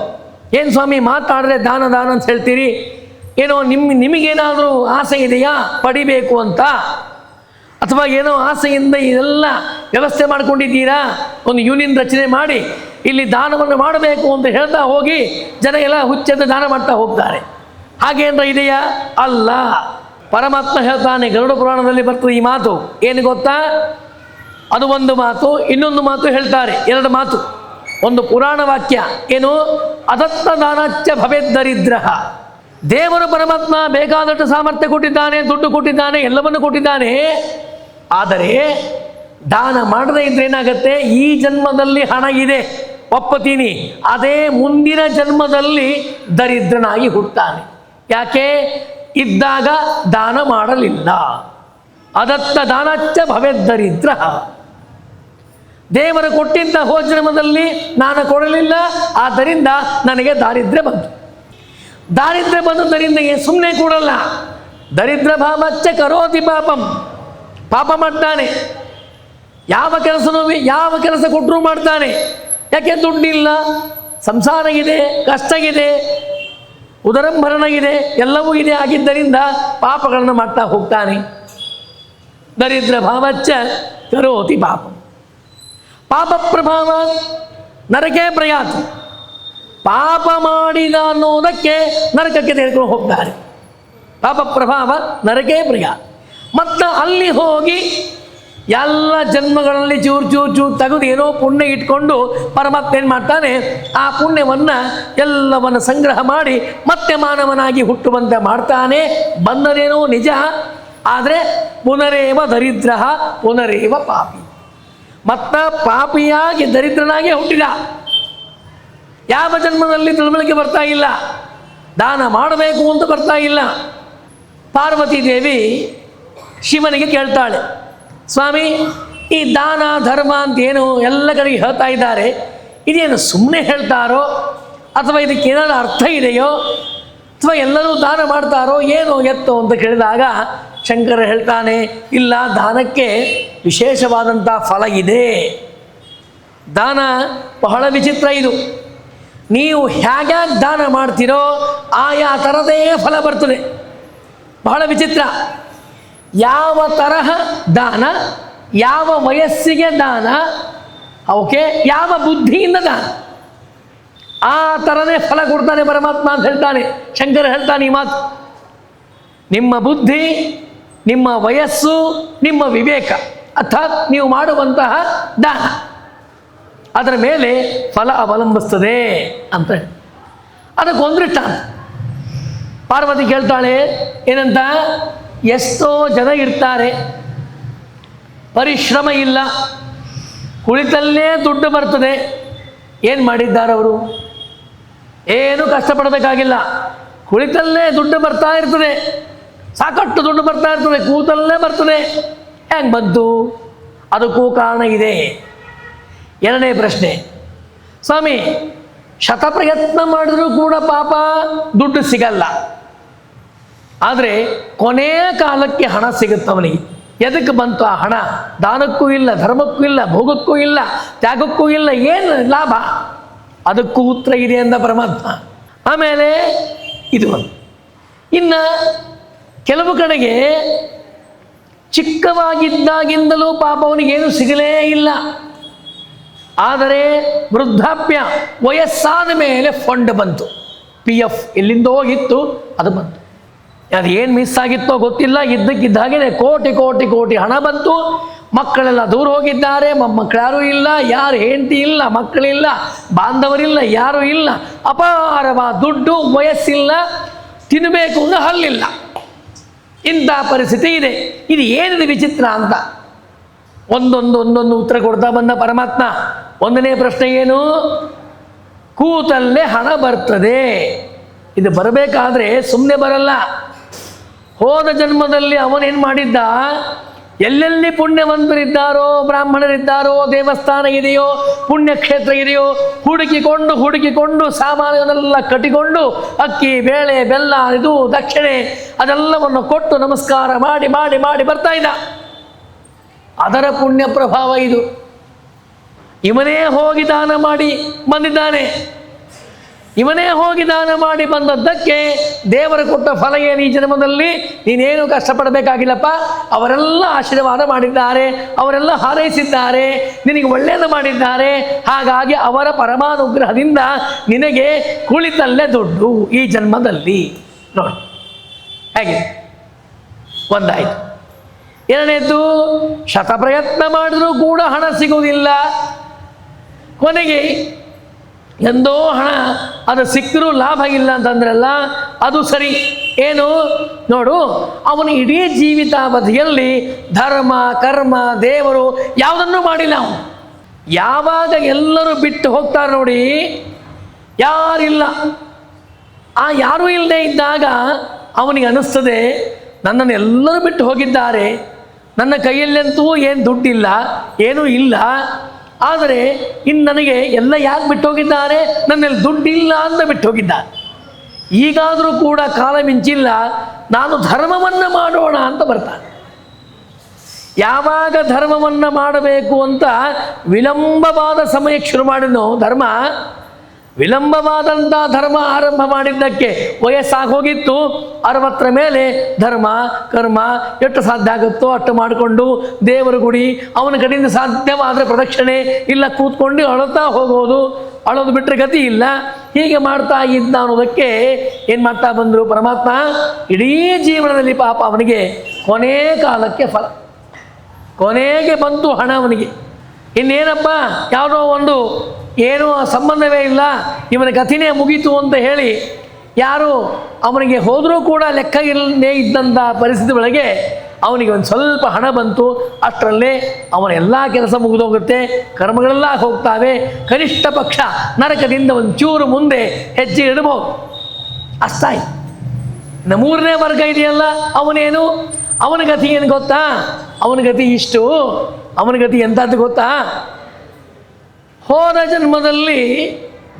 ಏನು ಸ್ವಾಮಿ ಮಾತಾಡಿದ್ರೆ ದಾನ ಅಂತ ಹೇಳ್ತೀರಿ, ಏನೋ ನಿಮಗೇನಾದರೂ ಆಸೆ ಇದೆಯಾ ಪಡಿಬೇಕು ಅಂತ, ಅಥವಾ ಏನೋ ಆಸೆಯಿಂದ ಇದೆಲ್ಲ ವ್ಯವಸ್ಥೆ ಮಾಡ್ಕೊಂಡಿದ್ದೀರಾ, ಒಂದು ಯೂನಿಯನ್ ರಚನೆ ಮಾಡಿ ಇಲ್ಲಿ ದಾನವನ್ನು ಮಾಡಬೇಕು ಅಂತ ಹೇಳ್ತಾ ಹೋಗಿ ಜನ ಎಲ್ಲ ಹುಚ್ಚೆದ್ದು ದಾನ ಮಾಡ್ತಾ ಹೋಗ್ತಾರೆ. ಹಾಗೇನ್ರ ಇದೆಯಾ? ಅಲ್ಲ. ಪರಮಾತ್ಮ ಹೇಳ್ತಾನೆ, ಗರುಡ ಪುರಾಣದಲ್ಲಿ ಬರ್ತದೆ ಈ ಮಾತು. ಏನು ಗೊತ್ತಾ? ಅದು ಒಂದು ಮಾತು. ಇನ್ನೊಂದು ಮಾತು ಹೇಳ್ತಾರೆ, ಎರಡು ಮಾತು. ಒಂದು ಪುರಾಣ ವಾಕ್ಯ ಏನು? ಅದತ್ತ ದಾನಚ್ಚ ಭವೇದ್ ದರಿದ್ರ. ದೇವರು ಪರಮಾತ್ಮ ಬೇಕಾದಷ್ಟು ಸಾಮರ್ಥ್ಯ ಕೊಟ್ಟಿದ್ದಾನೆ, ದುಡ್ಡು ಕೊಟ್ಟಿದ್ದಾನೆ, ಎಲ್ಲವನ್ನು ಕೊಟ್ಟಿದ್ದಾನೆ. ಆದರೆ ದಾನ ಮಾಡದೇ ಇದ್ರೆ ಏನಾಗತ್ತೆ? ಈ ಜನ್ಮದಲ್ಲಿ ಹಣ ಇದೆ ಒಪ್ಪತೀನಿ, ಅದೇ ಮುಂದಿನ ಜನ್ಮದಲ್ಲಿ ದರಿದ್ರನಾಗಿ ಹುಟ್ಟುತ್ತಾನೆ. ಯಾಕೆ? ಇದ್ದಾಗ ದಾನ ಮಾಡಲಿಲ್ಲ. ಅದತ್ತ ದಾನಚ್ಚ ಭವೇದ್ ದರಿದ್ರ. ದೇವರು ಕೊಟ್ಟಿದ್ದ ಜನ್ಮದಲ್ಲಿ ನಾನು ಕೊಡಲಿಲ್ಲ, ಆದ್ದರಿಂದ ನನಗೆ ದಾರಿದ್ರ್ಯ ಬಂತು. ದಾರಿದ್ರ್ಯ ಬಂದದ್ದರಿಂದ ಸುಮ್ಮನೆ ಕೊಡಲ್ಲ. ದರಿದ್ರ ಭಾವಚ್ಚ ಕರೋತಿ ಪಾಪಂ. ಪಾಪ ಮಾಡ್ತಾನೆ. ಯಾವ ಕೆಲಸ ಕೊಟ್ಟರೂ ಮಾಡ್ತಾನೆ. ಯಾಕೆ? ದುಡ್ಡಿಲ್ಲ, ಸಂಸಾರ ಇದೆ, ಕಷ್ಟ ಇದೆ, ಉದರಂಭರಣ ಇದೆ, ಎಲ್ಲವೂ ಇದೆ. ಆಗಿದ್ದರಿಂದ ಪಾಪಗಳನ್ನು ಮಾಡ್ತಾ ಹೋಗ್ತಾನೆ. ದರಿದ್ರ ಭಾವಚ್ಚ ಕರೋತಿ ಪಾಪಂ. ಪಾಪ ಪ್ರಭಾವ ನರಕೆ ಪ್ರಯಾತ. ಪಾಪ ಮಾಡಿದ ಅನ್ನೋದಕ್ಕೆ ನರಕಕ್ಕೆ ತೆಗೆದುಕೊಂಡು ಹೋಗ್ತಾರೆ. ಪಾಪ ಪ್ರಭಾವ ನರಕೆ ಪ್ರಯಾತ. ಮತ್ತು ಅಲ್ಲಿ ಹೋಗಿ ಎಲ್ಲ ಜನ್ಮಗಳಲ್ಲಿ ಚೂರು ತೆಗೆದು ಏನೋ ಪುಣ್ಯ ಇಟ್ಕೊಂಡು ಪರಮಾತ್ಮ ಏನು ಮಾಡ್ತಾನೆ? ಆ ಪುಣ್ಯವನ್ನು ಎಲ್ಲವನ್ನು ಸಂಗ್ರಹ ಮಾಡಿ ಮತ್ತೆ ಮಾನವನಾಗಿ ಹುಟ್ಟುವಂತೆ ಮಾಡ್ತಾನೆ. ಬಂದದೇನೋ ನಿಜ, ಆದರೆ ಪುನರೇವ ದರಿದ್ರ ಪುನರೇವ ಪಾಪಿ. ಮತ್ತ ಪಾಪಿಯಾಗಿ ದರಿದ್ರನಾಗಿ ಹುಟ್ಟಿದ. ಯಾವ ಜನ್ಮದಲ್ಲಿ ತಿಳುವಳಿಕೆ ಬರ್ತಾ ಇಲ್ಲ, ದಾನ ಮಾಡಬೇಕು ಅಂತ ಬರ್ತಾ ಇಲ್ಲ. ಪಾರ್ವತಿ ದೇವಿ ಶಿವನಿಗೆ ಕೇಳ್ತಾಳೆ, ಸ್ವಾಮಿ ಈ ದಾನ ಧರ್ಮ ಅಂತ ಏನು ಎಲ್ಲ ಕಡೆಗೆ ಹೇಳ್ತಾ ಇದ್ದಾರೆ, ಇದೇನು ಸುಮ್ಮನೆ ಹೇಳ್ತಾರೋ ಅಥವಾ ಇದಕ್ಕೇನಾದ್ರು ಅರ್ಥ ಇದೆಯೋ ಅಥವಾ ಎಲ್ಲರೂ ದಾನ ಮಾಡ್ತಾರೋ ಏನೋ ಎತ್ತೋ ಅಂತ ಕೇಳಿದಾಗ ಶಂಕರ ಹೇಳ್ತಾನೆ, ಇಲ್ಲ, ದಾನಕ್ಕೆ ವಿಶೇಷವಾದಂಥ ಫಲ ಇದೆ. ದಾನ ಬಹಳ ವಿಚಿತ್ರ. ಇದು ನೀವು ಹೇಗೆ ದಾನ ಮಾಡ್ತೀರೋ ಆಯಾ ಥರದೇ ಫಲ ಬರ್ತದೆ. ಬಹಳ ವಿಚಿತ್ರ. ಯಾವ ತರಹ ದಾನ, ಯಾವ ವಯಸ್ಸಿಗೆ ದಾನ, ಓಕೆ, ಯಾವ ಬುದ್ಧಿಯಿಂದ ದಾನ, ಆ ಥರನೇ ಫಲ ಕೊಡ್ತಾನೆ ಪರಮಾತ್ಮ ಅಂತ ಹೇಳ್ತಾನೆ. ಶಂಕರ ಹೇಳ್ತಾನೆ ಈ ಮಾತು. ನಿಮ್ಮ ಬುದ್ಧಿ, ನಿಮ್ಮ ವಯಸ್ಸು, ನಿಮ್ಮ ವಿವೇಕ, ಅರ್ಥಾತ್ ನೀವು ಮಾಡುವಂತಹ ದಾನ, ಅದರ ಮೇಲೆ ಫಲ ಅವಲಂಬಿಸ್ತದೆ ಅಂತ. ಅದಕ್ಕೊಂದು ದೃಷ್ಟಾಂತ. ಪಾರ್ವತಿ ಕೇಳ್ತಾಳೆ ಏನಂತ? ಎಷ್ಟೋ ಜನ ಇರ್ತಾರೆ, ಪರಿಶ್ರಮ ಇಲ್ಲ, ಕುಳಿತಲ್ಲೇ ದುಡ್ಡು ಬರ್ತದೆ. ಏನು ಮಾಡಿದ್ದಾರೆ ಅವರು? ಏನು ಕಷ್ಟಪಡಬೇಕಾಗಿಲ್ಲ, ಕುಳಿತಲ್ಲೇ ದುಡ್ಡು ಬರ್ತಾ ಇರ್ತದೆ, ಸಾಕಷ್ಟು ದುಡ್ಡು ಬರ್ತಾ ಇರ್ತದೆ, ಕೂತಲ್ಲೇ ಬರ್ತದೆ. ಹೆಂಗೆ ಬಂತು? ಅದಕ್ಕೂ ಕಾರಣ ಇದೆ. ಎರಡನೇ ಪ್ರಶ್ನೆ, ಸ್ವಾಮಿ ಶತಪ್ರಯತ್ನ ಮಾಡಿದ್ರೂ ಕೂಡ ಪಾಪ ದುಡ್ಡು ಸಿಗಲ್ಲ, ಆದರೆ ಕೊನೆಯ ಕಾಲಕ್ಕೆ ಹಣ ಸಿಗುತ್ತವನಿಗೆ. ಎದಕ್ಕೆ ಬಂತು ಆ ಹಣ? ದಾನಕ್ಕೂ ಇಲ್ಲ, ಧರ್ಮಕ್ಕೂ ಇಲ್ಲ, ಭೋಗಕ್ಕೂ ಇಲ್ಲ, ತ್ಯಾಗಕ್ಕೂ ಇಲ್ಲ, ಏನು ಲಾಭ? ಅದಕ್ಕೂ ಉತ್ತರ ಇದೆ ಅಂದ ಪರಮಾತ್ಮ. ಆಮೇಲೆ ಇದು ಒಂದು. ಇನ್ನು ಕೆಲವು ಕಡೆಗೆ ಚಿಕ್ಕವಾಗಿದ್ದಾಗಿಂದಲೂ ಪಾಪ ಅವನಿಗೇನು ಸಿಗಲೇ ಇಲ್ಲ, ಆದರೆ ವೃದ್ಧಾಪ್ಯ ವಯಸ್ಸಾದ ಮೇಲೆ ಫಂಡ್ ಬಂತು, PF ಎಲ್ಲಿಂದೋ ಇತ್ತು, ಅದು ಬಂತು. ಅದು ಏನು ಮಿಸ್ ಆಗಿತ್ತೋ ಗೊತ್ತಿಲ್ಲ, ಇದ್ದಕ್ಕಿದ್ದ ಹಾಗೆ ಕೋಟಿ ಕೋಟಿ ಕೋಟಿ ಹಣ ಬಂತು. ಮಕ್ಕಳೆಲ್ಲ ದೂರ ಹೋಗಿದ್ದಾರೆ, ಮೊಮ್ಮಕ್ಕಳ್ಯಾರೂ ಇಲ್ಲ, ಯಾರು ಹೆಂಡತಿ ಇಲ್ಲ, ಮಕ್ಕಳಿಲ್ಲ, ಬಾಂಧವರಿಲ್ಲ, ಯಾರೂ ಇಲ್ಲ. ಅಪಾರವಾದ ದುಡ್ಡು, ವಯಸ್ಸಿಲ್ಲ, ತಿನ್ನಬೇಕು ಅಂದ್ರೆ ಹಲ್ಲಿಲ್ಲ, ಇಂಥ ಪರಿಸ್ಥಿತಿ ಇದೆ. ಇದು ಏನಿದೆ ವಿಚಿತ್ರ ಅಂತ ಒಂದೊಂದು ಉತ್ತರ ಕೊಡ್ತಾ ಬಂದ ಪರಮಾತ್ಮ. ಒಂದನೇ ಪ್ರಶ್ನೆ ಏನು? ಕೂತಲ್ಲೇ ಹಣ ಬರ್ತದೆ. ಇದು ಬರಬೇಕಾದ್ರೆ ಸುಮ್ಮನೆ ಬರಲ್ಲ. ಹೋದ ಜನ್ಮದಲ್ಲಿ ಅವನೇನು ಮಾಡಿದ್ದ? ಎಲ್ಲೆಲ್ಲಿ ಪುಣ್ಯವಂತರಿದ್ದಾರೋ, ಬ್ರಾಹ್ಮಣರಿದ್ದಾರೋ, ದೇವಸ್ಥಾನ ಇದೆಯೋ, ಪುಣ್ಯಕ್ಷೇತ್ರ ಇದೆಯೋ, ಹುಡುಕಿಕೊಂಡು ಸಾಮಾನುಗಳನ್ನೆಲ್ಲ ಕಟ್ಟಿಕೊಂಡು ಅಕ್ಕಿ, ಬೇಳೆ, ಬೆಲ್ಲ, ಇದು ದಕ್ಷಿಣೆ ಅದೆಲ್ಲವನ್ನು ಕೊಟ್ಟು ನಮಸ್ಕಾರ ಮಾಡಿ ಮಾಡಿ ಮಾಡಿ ಬರ್ತಾ ಇದ್ದ. ಅದರ ಪುಣ್ಯ ಪ್ರಭಾವ ಇದು. ಇವನೇ ಹೋಗಿ ದಾನ ಮಾಡಿ ಬಂದಿದ್ದಾನೆ. ಇವನೇ ಹೋಗಿ ದಾನ ಮಾಡಿ ಬಂದದ್ದಕ್ಕೆ ದೇವರು ಕೊಟ್ಟ ಫಲ ಏನು? ಈ ಜನ್ಮದಲ್ಲಿ ನೀನೇನು ಕಷ್ಟಪಡಬೇಕಾಗಿಲ್ಲಪ್ಪ, ಅವರೆಲ್ಲ ಆಶೀರ್ವಾದ ಮಾಡಿದ್ದಾರೆ, ಅವರೆಲ್ಲ ಹಾರೈಸಿದ್ದಾರೆ, ನಿನಗೆ ಒಳ್ಳೆಯದು ಮಾಡಿದ್ದಾರೆ. ಹಾಗಾಗಿ ಅವರ ಪರಮಾನುಗ್ರಹದಿಂದ ನಿನಗೆ ಕುಳಿತಲ್ಲೇ ದುಡ್ಡು ಈ ಜನ್ಮದಲ್ಲಿ. ನೋಡಿ ಹೇಗೆ ಒಂದಾಯಿತು. ಎರಡನೇದ್ದು, ಶತಪ್ರಯತ್ನ ಮಾಡಿದ್ರೂ ಕೂಡ ಹಣ ಸಿಗುವುದಿಲ್ಲ. ಕೊನೆಗೆ ಎಂದೋ ಹಣ ಅದು ಸಿಕ್ಕರೂ ಲಾಭ ಇಲ್ಲ ಅಂತಂದ್ರಲ್ಲ, ಅದು ಸರಿ. ಏನು ನೋಡು, ಅವನು ಇಡೀ ಜೀವಿತಾವಧಿಯಲ್ಲಿ ಧರ್ಮ, ಕರ್ಮ, ದೇವರು ಯಾವುದನ್ನೂ ಮಾಡಿಲ್ಲ. ಅವನು ಯಾವಾಗ ಎಲ್ಲರೂ ಬಿಟ್ಟು ಹೋಗ್ತಾರೆ ನೋಡಿ, ಯಾರಿಲ್ಲ, ಆ ಯಾರೂ ಇಲ್ಲದೆ ಇದ್ದಾಗ ಅವನಿಗೆ ಅನ್ನಿಸ್ತದೆ, ನನ್ನನ್ನು ಎಲ್ಲರೂ ಬಿಟ್ಟು ಹೋಗಿದ್ದಾರೆ, ನನ್ನ ಕೈಯಲ್ಲಂತೂ ಏನು ದುಡ್ಡಿಲ್ಲ, ಏನೂ ಇಲ್ಲ, ಆದರೆ ಇನ್ನು ನನಗೆ ಎಲ್ಲ ಯಾಕೆ ಬಿಟ್ಟು ಹೋಗಿದ್ದಾರೆ? ನನ್ನಲ್ಲಿ ದುಡ್ಡಿಲ್ಲ ಅಂತ ಬಿಟ್ಟು ಹೋಗಿದ್ದಾರೆ. ಈಗಾದರೂ ಕೂಡ ಕಾಲ ಮಿಂಚಿಲ್ಲ, ನಾನು ಧರ್ಮವನ್ನು ಮಾಡೋಣ ಅಂತ ಬರ್ತಾನೆ. ಯಾವಾಗ ಧರ್ಮವನ್ನು ಮಾಡಬೇಕು ಅಂತ ವಿಳಂಬವಾದ ಸಮಯಕ್ಕೆ ಶುರು ಮಾಡಿದ್ನೋ ಧರ್ಮ, ವಿಳಂಬವಾದಂಥ ಧರ್ಮ ಆರಂಭ ಮಾಡಿದ್ದಕ್ಕೆ ವಯಸ್ಸಾಗೋಗಿತ್ತು. 60ರ ಮೇಲೆ ಧರ್ಮ ಕರ್ಮ ಎಷ್ಟು ಸಾಧ್ಯ ಆಗುತ್ತೋ ಅಷ್ಟು ಮಾಡಿಕೊಂಡು ದೇವರ ಗುಡಿ, ಅವನ ಕಡೆಯಿಂದ ಸಾಧ್ಯವಾದರೆ ಪ್ರದಕ್ಷಿಣೆ, ಇಲ್ಲ ಕೂತ್ಕೊಂಡು ಅಳುತ್ತಾ ಹೋಗೋದು, ಅಳೋದು ಬಿಟ್ಟರೆ ಗತಿ ಇಲ್ಲ. ಹೀಗೆ ಮಾಡ್ತಾ ಇದ್ದ ಅನ್ನೋದಕ್ಕೆ ಏನು ಮಾಡ್ತಾ ಬಂದರು ಪರಮಾತ್ಮ? ಇಡೀ ಜೀವನದಲ್ಲಿ ಪಾಪ ಅವನಿಗೆ ಕೊನೆ ಕಾಲಕ್ಕೆ ಫಲ, ಕೊನೆಗೆ ಬಂತು ಹಣ ಅವನಿಗೆ. ಇನ್ನೇನಪ್ಪ, ಯಾವುದೋ ಒಂದು ಏನೂ ಸಂಬಂಧವೇ ಇಲ್ಲ, ಇವನ ಕಥೆನೇ ಮುಗೀತು ಅಂತ ಹೇಳಿ ಯಾರು ಅವನಿಗೆ ಹೋದರೂ ಕೂಡ ಲೆಕ್ಕ ಇಲ್ಲದೇ ಇದ್ದಂಥ ಪರಿಸ್ಥಿತಿ ಒಳಗೆ ಅವನಿಗೆ ಒಂದು ಸ್ವಲ್ಪ ಹಣ ಬಂತು. ಅಷ್ಟರಲ್ಲೇ ಅವನ ಎಲ್ಲ ಕೆಲಸ ಮುಗಿದೋಗುತ್ತೆ, ಕರ್ಮಗಳೆಲ್ಲ ಹೋಗ್ತಾವೆ. ಕನಿಷ್ಠ ಪಕ್ಷ ನರಕದಿಂದ ಒಂದು ಚೂರು ಮುಂದೆ ಹೆಜ್ಜೆ ಇಡಬಹುದು, ಅಷ್ಟಾಯ್ತು. ಇನ್ನು ಮೂರನೇ ವರ್ಗ ಇದೆಯಲ್ಲ, ಅವನೇನು, ಅವನ ಗತಿ ಏನು ಗೊತ್ತಾ? ಅವನ ಗತಿ ಇಷ್ಟು, ಅವನ ಗತಿ ಎಂಥದ್ದು ಗೊತ್ತಾ? ಹೋದ ಜನ್ಮದಲ್ಲಿ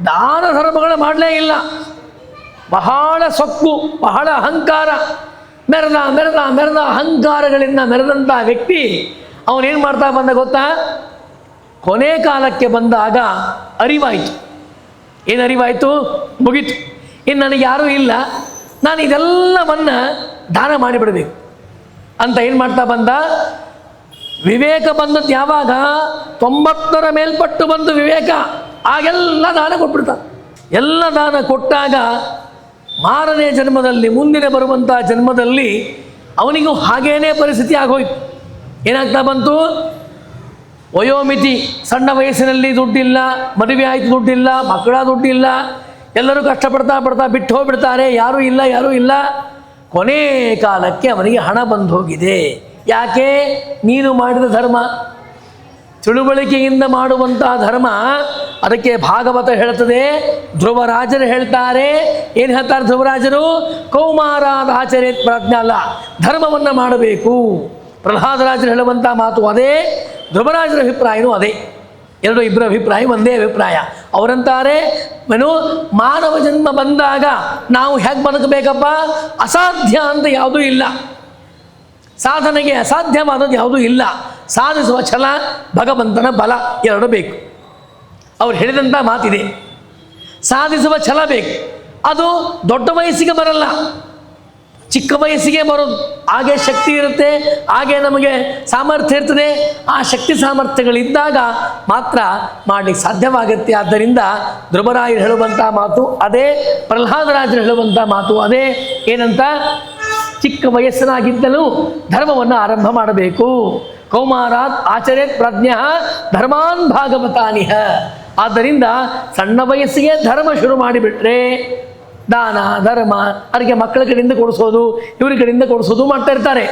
ದಾನ ಧರ್ಮಗಳು ಮಾಡಲೇ ಇಲ್ಲ, ಬಹಳ ಸೊಕ್ಕು, ಬಹಳ ಅಹಂಕಾರ, ಮೆರೆದ ಅಹಂಕಾರಗಳಿಂದ ಮೆರೆದಂಥ ವ್ಯಕ್ತಿ ಅವನೇನು ಮಾಡ್ತಾ ಬಂದ ಗೊತ್ತಾ? ಕೊನೆ ಕಾಲಕ್ಕೆ ಬಂದಾಗ ಅರಿವಾಯಿತು. ಏನು ಅರಿವಾಯಿತು? ಮುಗೀತು, ಇನ್ನು ನನಗೆ ಯಾರೂ ಇಲ್ಲ, ನಾನು ಇದೆಲ್ಲವನ್ನು ದಾನ ಮಾಡಿಬಿಡಬೇಕು ಅಂತ ಏನು ಮಾಡ್ತಾ ಬಂದ? ವಿವೇಕ ಬಂದದ್ದು ಯಾವಾಗ? 90ರ ಮೇಲ್ಪಟ್ಟು ಬಂದು ವಿವೇಕ, ಆಗೆಲ್ಲ ದಾನ ಕೊಟ್ಬಿಡ್ತಾನೆ. ಎಲ್ಲ ದಾನ ಕೊಟ್ಟಾಗ ಮಾರನೇ ಜನ್ಮದಲ್ಲಿ, ಮುಂದಿನ ಬರುವಂಥ ಜನ್ಮದಲ್ಲಿ ಅವನಿಗೂ ಹಾಗೇನೇ ಪರಿಸ್ಥಿತಿ ಆಗೋಯ್ತು. ಏನಾಗ್ತಾ ಬಂತು? ವಯೋಮಿತಿ, ಸಣ್ಣ ವಯಸ್ಸಿನಲ್ಲಿ ದುಡ್ಡಿಲ್ಲ, ಮದುವೆ ಆಯಿತು ದುಡ್ಡಿಲ್ಲ, ಮಕ್ಕಳ ದುಡ್ಡಿಲ್ಲ, ಎಲ್ಲರೂ ಕಷ್ಟಪಡ್ತಾ ಬಿಟ್ಟು ಹೋಗ್ಬಿಡ್ತಾರೆ, ಯಾರೂ ಇಲ್ಲ. ಕೊನೆ ಕಾಲಕ್ಕೆ ಅವನಿಗೆ ಹಣ ಬಂದು ಹೋಗಿದೆ. ಯಾಕೆ? ನೀನು ಮಾಡಿದ ಧರ್ಮ, ತಿಳುವಳಿಕೆಯಿಂದ ಮಾಡುವಂಥ ಧರ್ಮ. ಅದಕ್ಕೆ ಭಾಗವತ ಹೇಳ್ತದೆ, ಧ್ರುವರಾಜರು ಹೇಳ್ತಾರೆ. ಏನು ಹೇಳ್ತಾರೆ ಧ್ರುವರಾಜರು? ಕೌಮಾರಾದ ಆಚರೇತ್ ಪ್ರಜ್ಞೆ ಅಲ್ಲ, ಧರ್ಮವನ್ನು ಮಾಡಬೇಕು. ಪ್ರಹ್ಲಾದರಾಜರು ಹೇಳುವಂಥ ಮಾತು ಅದೇ, ಧ್ರುವರಾಜರ ಅಭಿಪ್ರಾಯವೂ ಅದೇ. ಇಬ್ಬರ ಅಭಿಪ್ರಾಯ ಒಂದೇ ಅಭಿಪ್ರಾಯ. ಅವರಂತಾರೆ ಮಾನವ ಜನ್ಮ ಬಂದಾಗ ನಾವು ಹೇಗೆ ಬದುಕಬೇಕಪ್ಪ? ಅಸಾಧ್ಯ ಅಂತ ಯಾವುದೂ ಇಲ್ಲ, ಸಾಧನೆಗೆ ಅಸಾಧ್ಯವಾದದ್ದು ಯಾವುದೂ ಇಲ್ಲ. ಸಾಧಿಸುವ ಛಲ, ಭಗವಂತನ ಬಲ ಎರಡು ಬೇಕು. ಅವ್ರು ಹೇಳಿದಂಥ ಮಾತಿದೆ, ಸಾಧಿಸುವ ಛಲ ಬೇಕು. ಅದು ದೊಡ್ಡ ವಯಸ್ಸಿಗೆ ಬರಲ್ಲ, ಚಿಕ್ಕ ವಯಸ್ಸಿಗೆ ಬರೋದು. ಹಾಗೆ ಶಕ್ತಿ ಇರುತ್ತೆ, ಹಾಗೆ ನಮಗೆ ಸಾಮರ್ಥ್ಯ ಇರ್ತದೆ. ಆ ಶಕ್ತಿ ಸಾಮರ್ಥ್ಯಗಳಿದ್ದಾಗ ಮಾತ್ರ ಮಾಡಲಿಕ್ಕೆ ಸಾಧ್ಯವಾಗುತ್ತೆ. ಆದ್ದರಿಂದ ಧ್ರುವರಾಯರು ಹೇಳುವಂಥ ಮಾತು ಅದೇ, ಪ್ರಹ್ಲಾದರಾಜರು ಹೇಳುವಂಥ ಮಾತು ಅದೇ. ಏನಂತ? ಚಿಕ್ಕ ವಯಸ್ಸನಾಗಿದ್ದಲೂ ಧರ್ಮವನ್ನು ಆರಂಭ ಮಾಡಬೇಕು. ಕೌಮಾರಾತ್ ಆಚರೇತ್ ಪ್ರಜ್ಞ ಧರ್ಮಾನ್ ಭಾಗವತಾನಿಹ. ಆದ್ದರಿಂದ ಸಣ್ಣ ವಯಸ್ಸಿಗೆ ಧರ್ಮ ಶುರು ಮಾಡಿಬಿಟ್ರೆ ದಾನ ಧರ್ಮ ಅವರಿಗೆ ಮಕ್ಕಳ ಕಡೆಯಿಂದ ಕೊಡಿಸೋದು, ಇವ್ರ ಕಡೆಯಿಂದ ಕೊಡಿಸೋದು ಮಾಡ್ತಾ ಇರ್ತಾರೆ.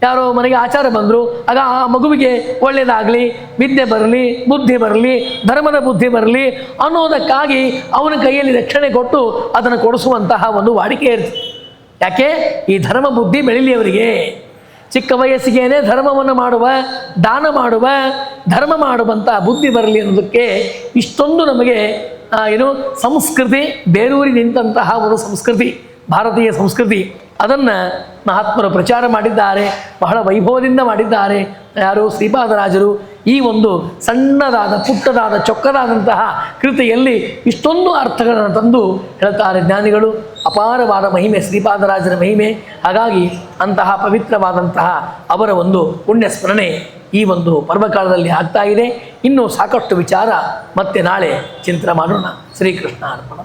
ಯಾರೋ ಮನೆಗೆ ಆಚಾರ ಬಂದರು, ಆಗ ಆ ಮಗುವಿಗೆ ಒಳ್ಳೆಯದಾಗಲಿ, ವಿದ್ಯೆ ಬರಲಿ, ಬುದ್ಧಿ ಬರಲಿ, ಧರ್ಮದ ಬುದ್ಧಿ ಬರಲಿ ಅನ್ನೋದಕ್ಕಾಗಿ ಅವನ ಕೈಯಲ್ಲಿ ರಕ್ಷಣೆ ಕೊಟ್ಟು ಅದನ್ನು ಕೊಡಿಸುವಂತಹ ಒಂದು ವಾಡಿಕೆ ಇರ್ತದೆ. ಯಾಕೆ? ಈ ಧರ್ಮ ಬುದ್ಧಿ ಬೆಳೀಲಿ ಅವರಿಗೆ. ಚಿಕ್ಕ ವಯಸ್ಸಿಗೇನೆ ಧರ್ಮವನ್ನು ಮಾಡುವ, ದಾನ ಮಾಡುವ, ಧರ್ಮ ಮಾಡುವಂಥ ಬುದ್ಧಿ ಬರಲಿ ಅನ್ನೋದಕ್ಕೆ ಇಷ್ಟೊಂದು ನಮಗೆ ಸಂಸ್ಕೃತಿ ಬೇರೂರಿ ನಿಂತಹ ಒಂದು ಸಂಸ್ಕೃತಿ, ಭಾರತೀಯ ಸಂಸ್ಕೃತಿ. ಅದನ್ನು ಮಹಾತ್ಮರು ಪ್ರಚಾರ ಮಾಡಿದ್ದಾರೆ, ಬಹಳ ವೈಭವದಿಂದ ಮಾಡಿದ್ದಾರೆ. ಯಾರು? ಶ್ರೀಪಾದರಾಜರು. ಈ ಒಂದು ಸಣ್ಣದಾದ ಪುಟ್ಟದಾದ ಚೊಕ್ಕದಾದಂತಹ ಕೃತಿಯಲ್ಲಿ ಇಷ್ಟೊಂದು ಅರ್ಥಗಳನ್ನು ತಂದು ಹೇಳ್ತಾರೆ ಜ್ಞಾನಿಗಳು. ಅಪಾರವಾದ ಮಹಿಮೆ ಶ್ರೀಪಾದರಾಜರ ಮಹಿಮೆ. ಹಾಗಾಗಿ ಅಂತಹ ಪವಿತ್ರವಾದಂತಹ ಅವರ ಒಂದು ಪುಣ್ಯ ಸ್ಮರಣೆ ಈ ಒಂದು ಪರ್ವಕಾಲದಲ್ಲಿ ಆಗ್ತಾ ಇದೆ. ಇನ್ನೂ ಸಾಕಷ್ಟು ವಿಚಾರ ಮತ್ತೆ ನಾಳೆ ಚಿಂತನೆ ಮಾಡೋಣ. ಶ್ರೀಕೃಷ್ಣ ಅರ್ಪಣ.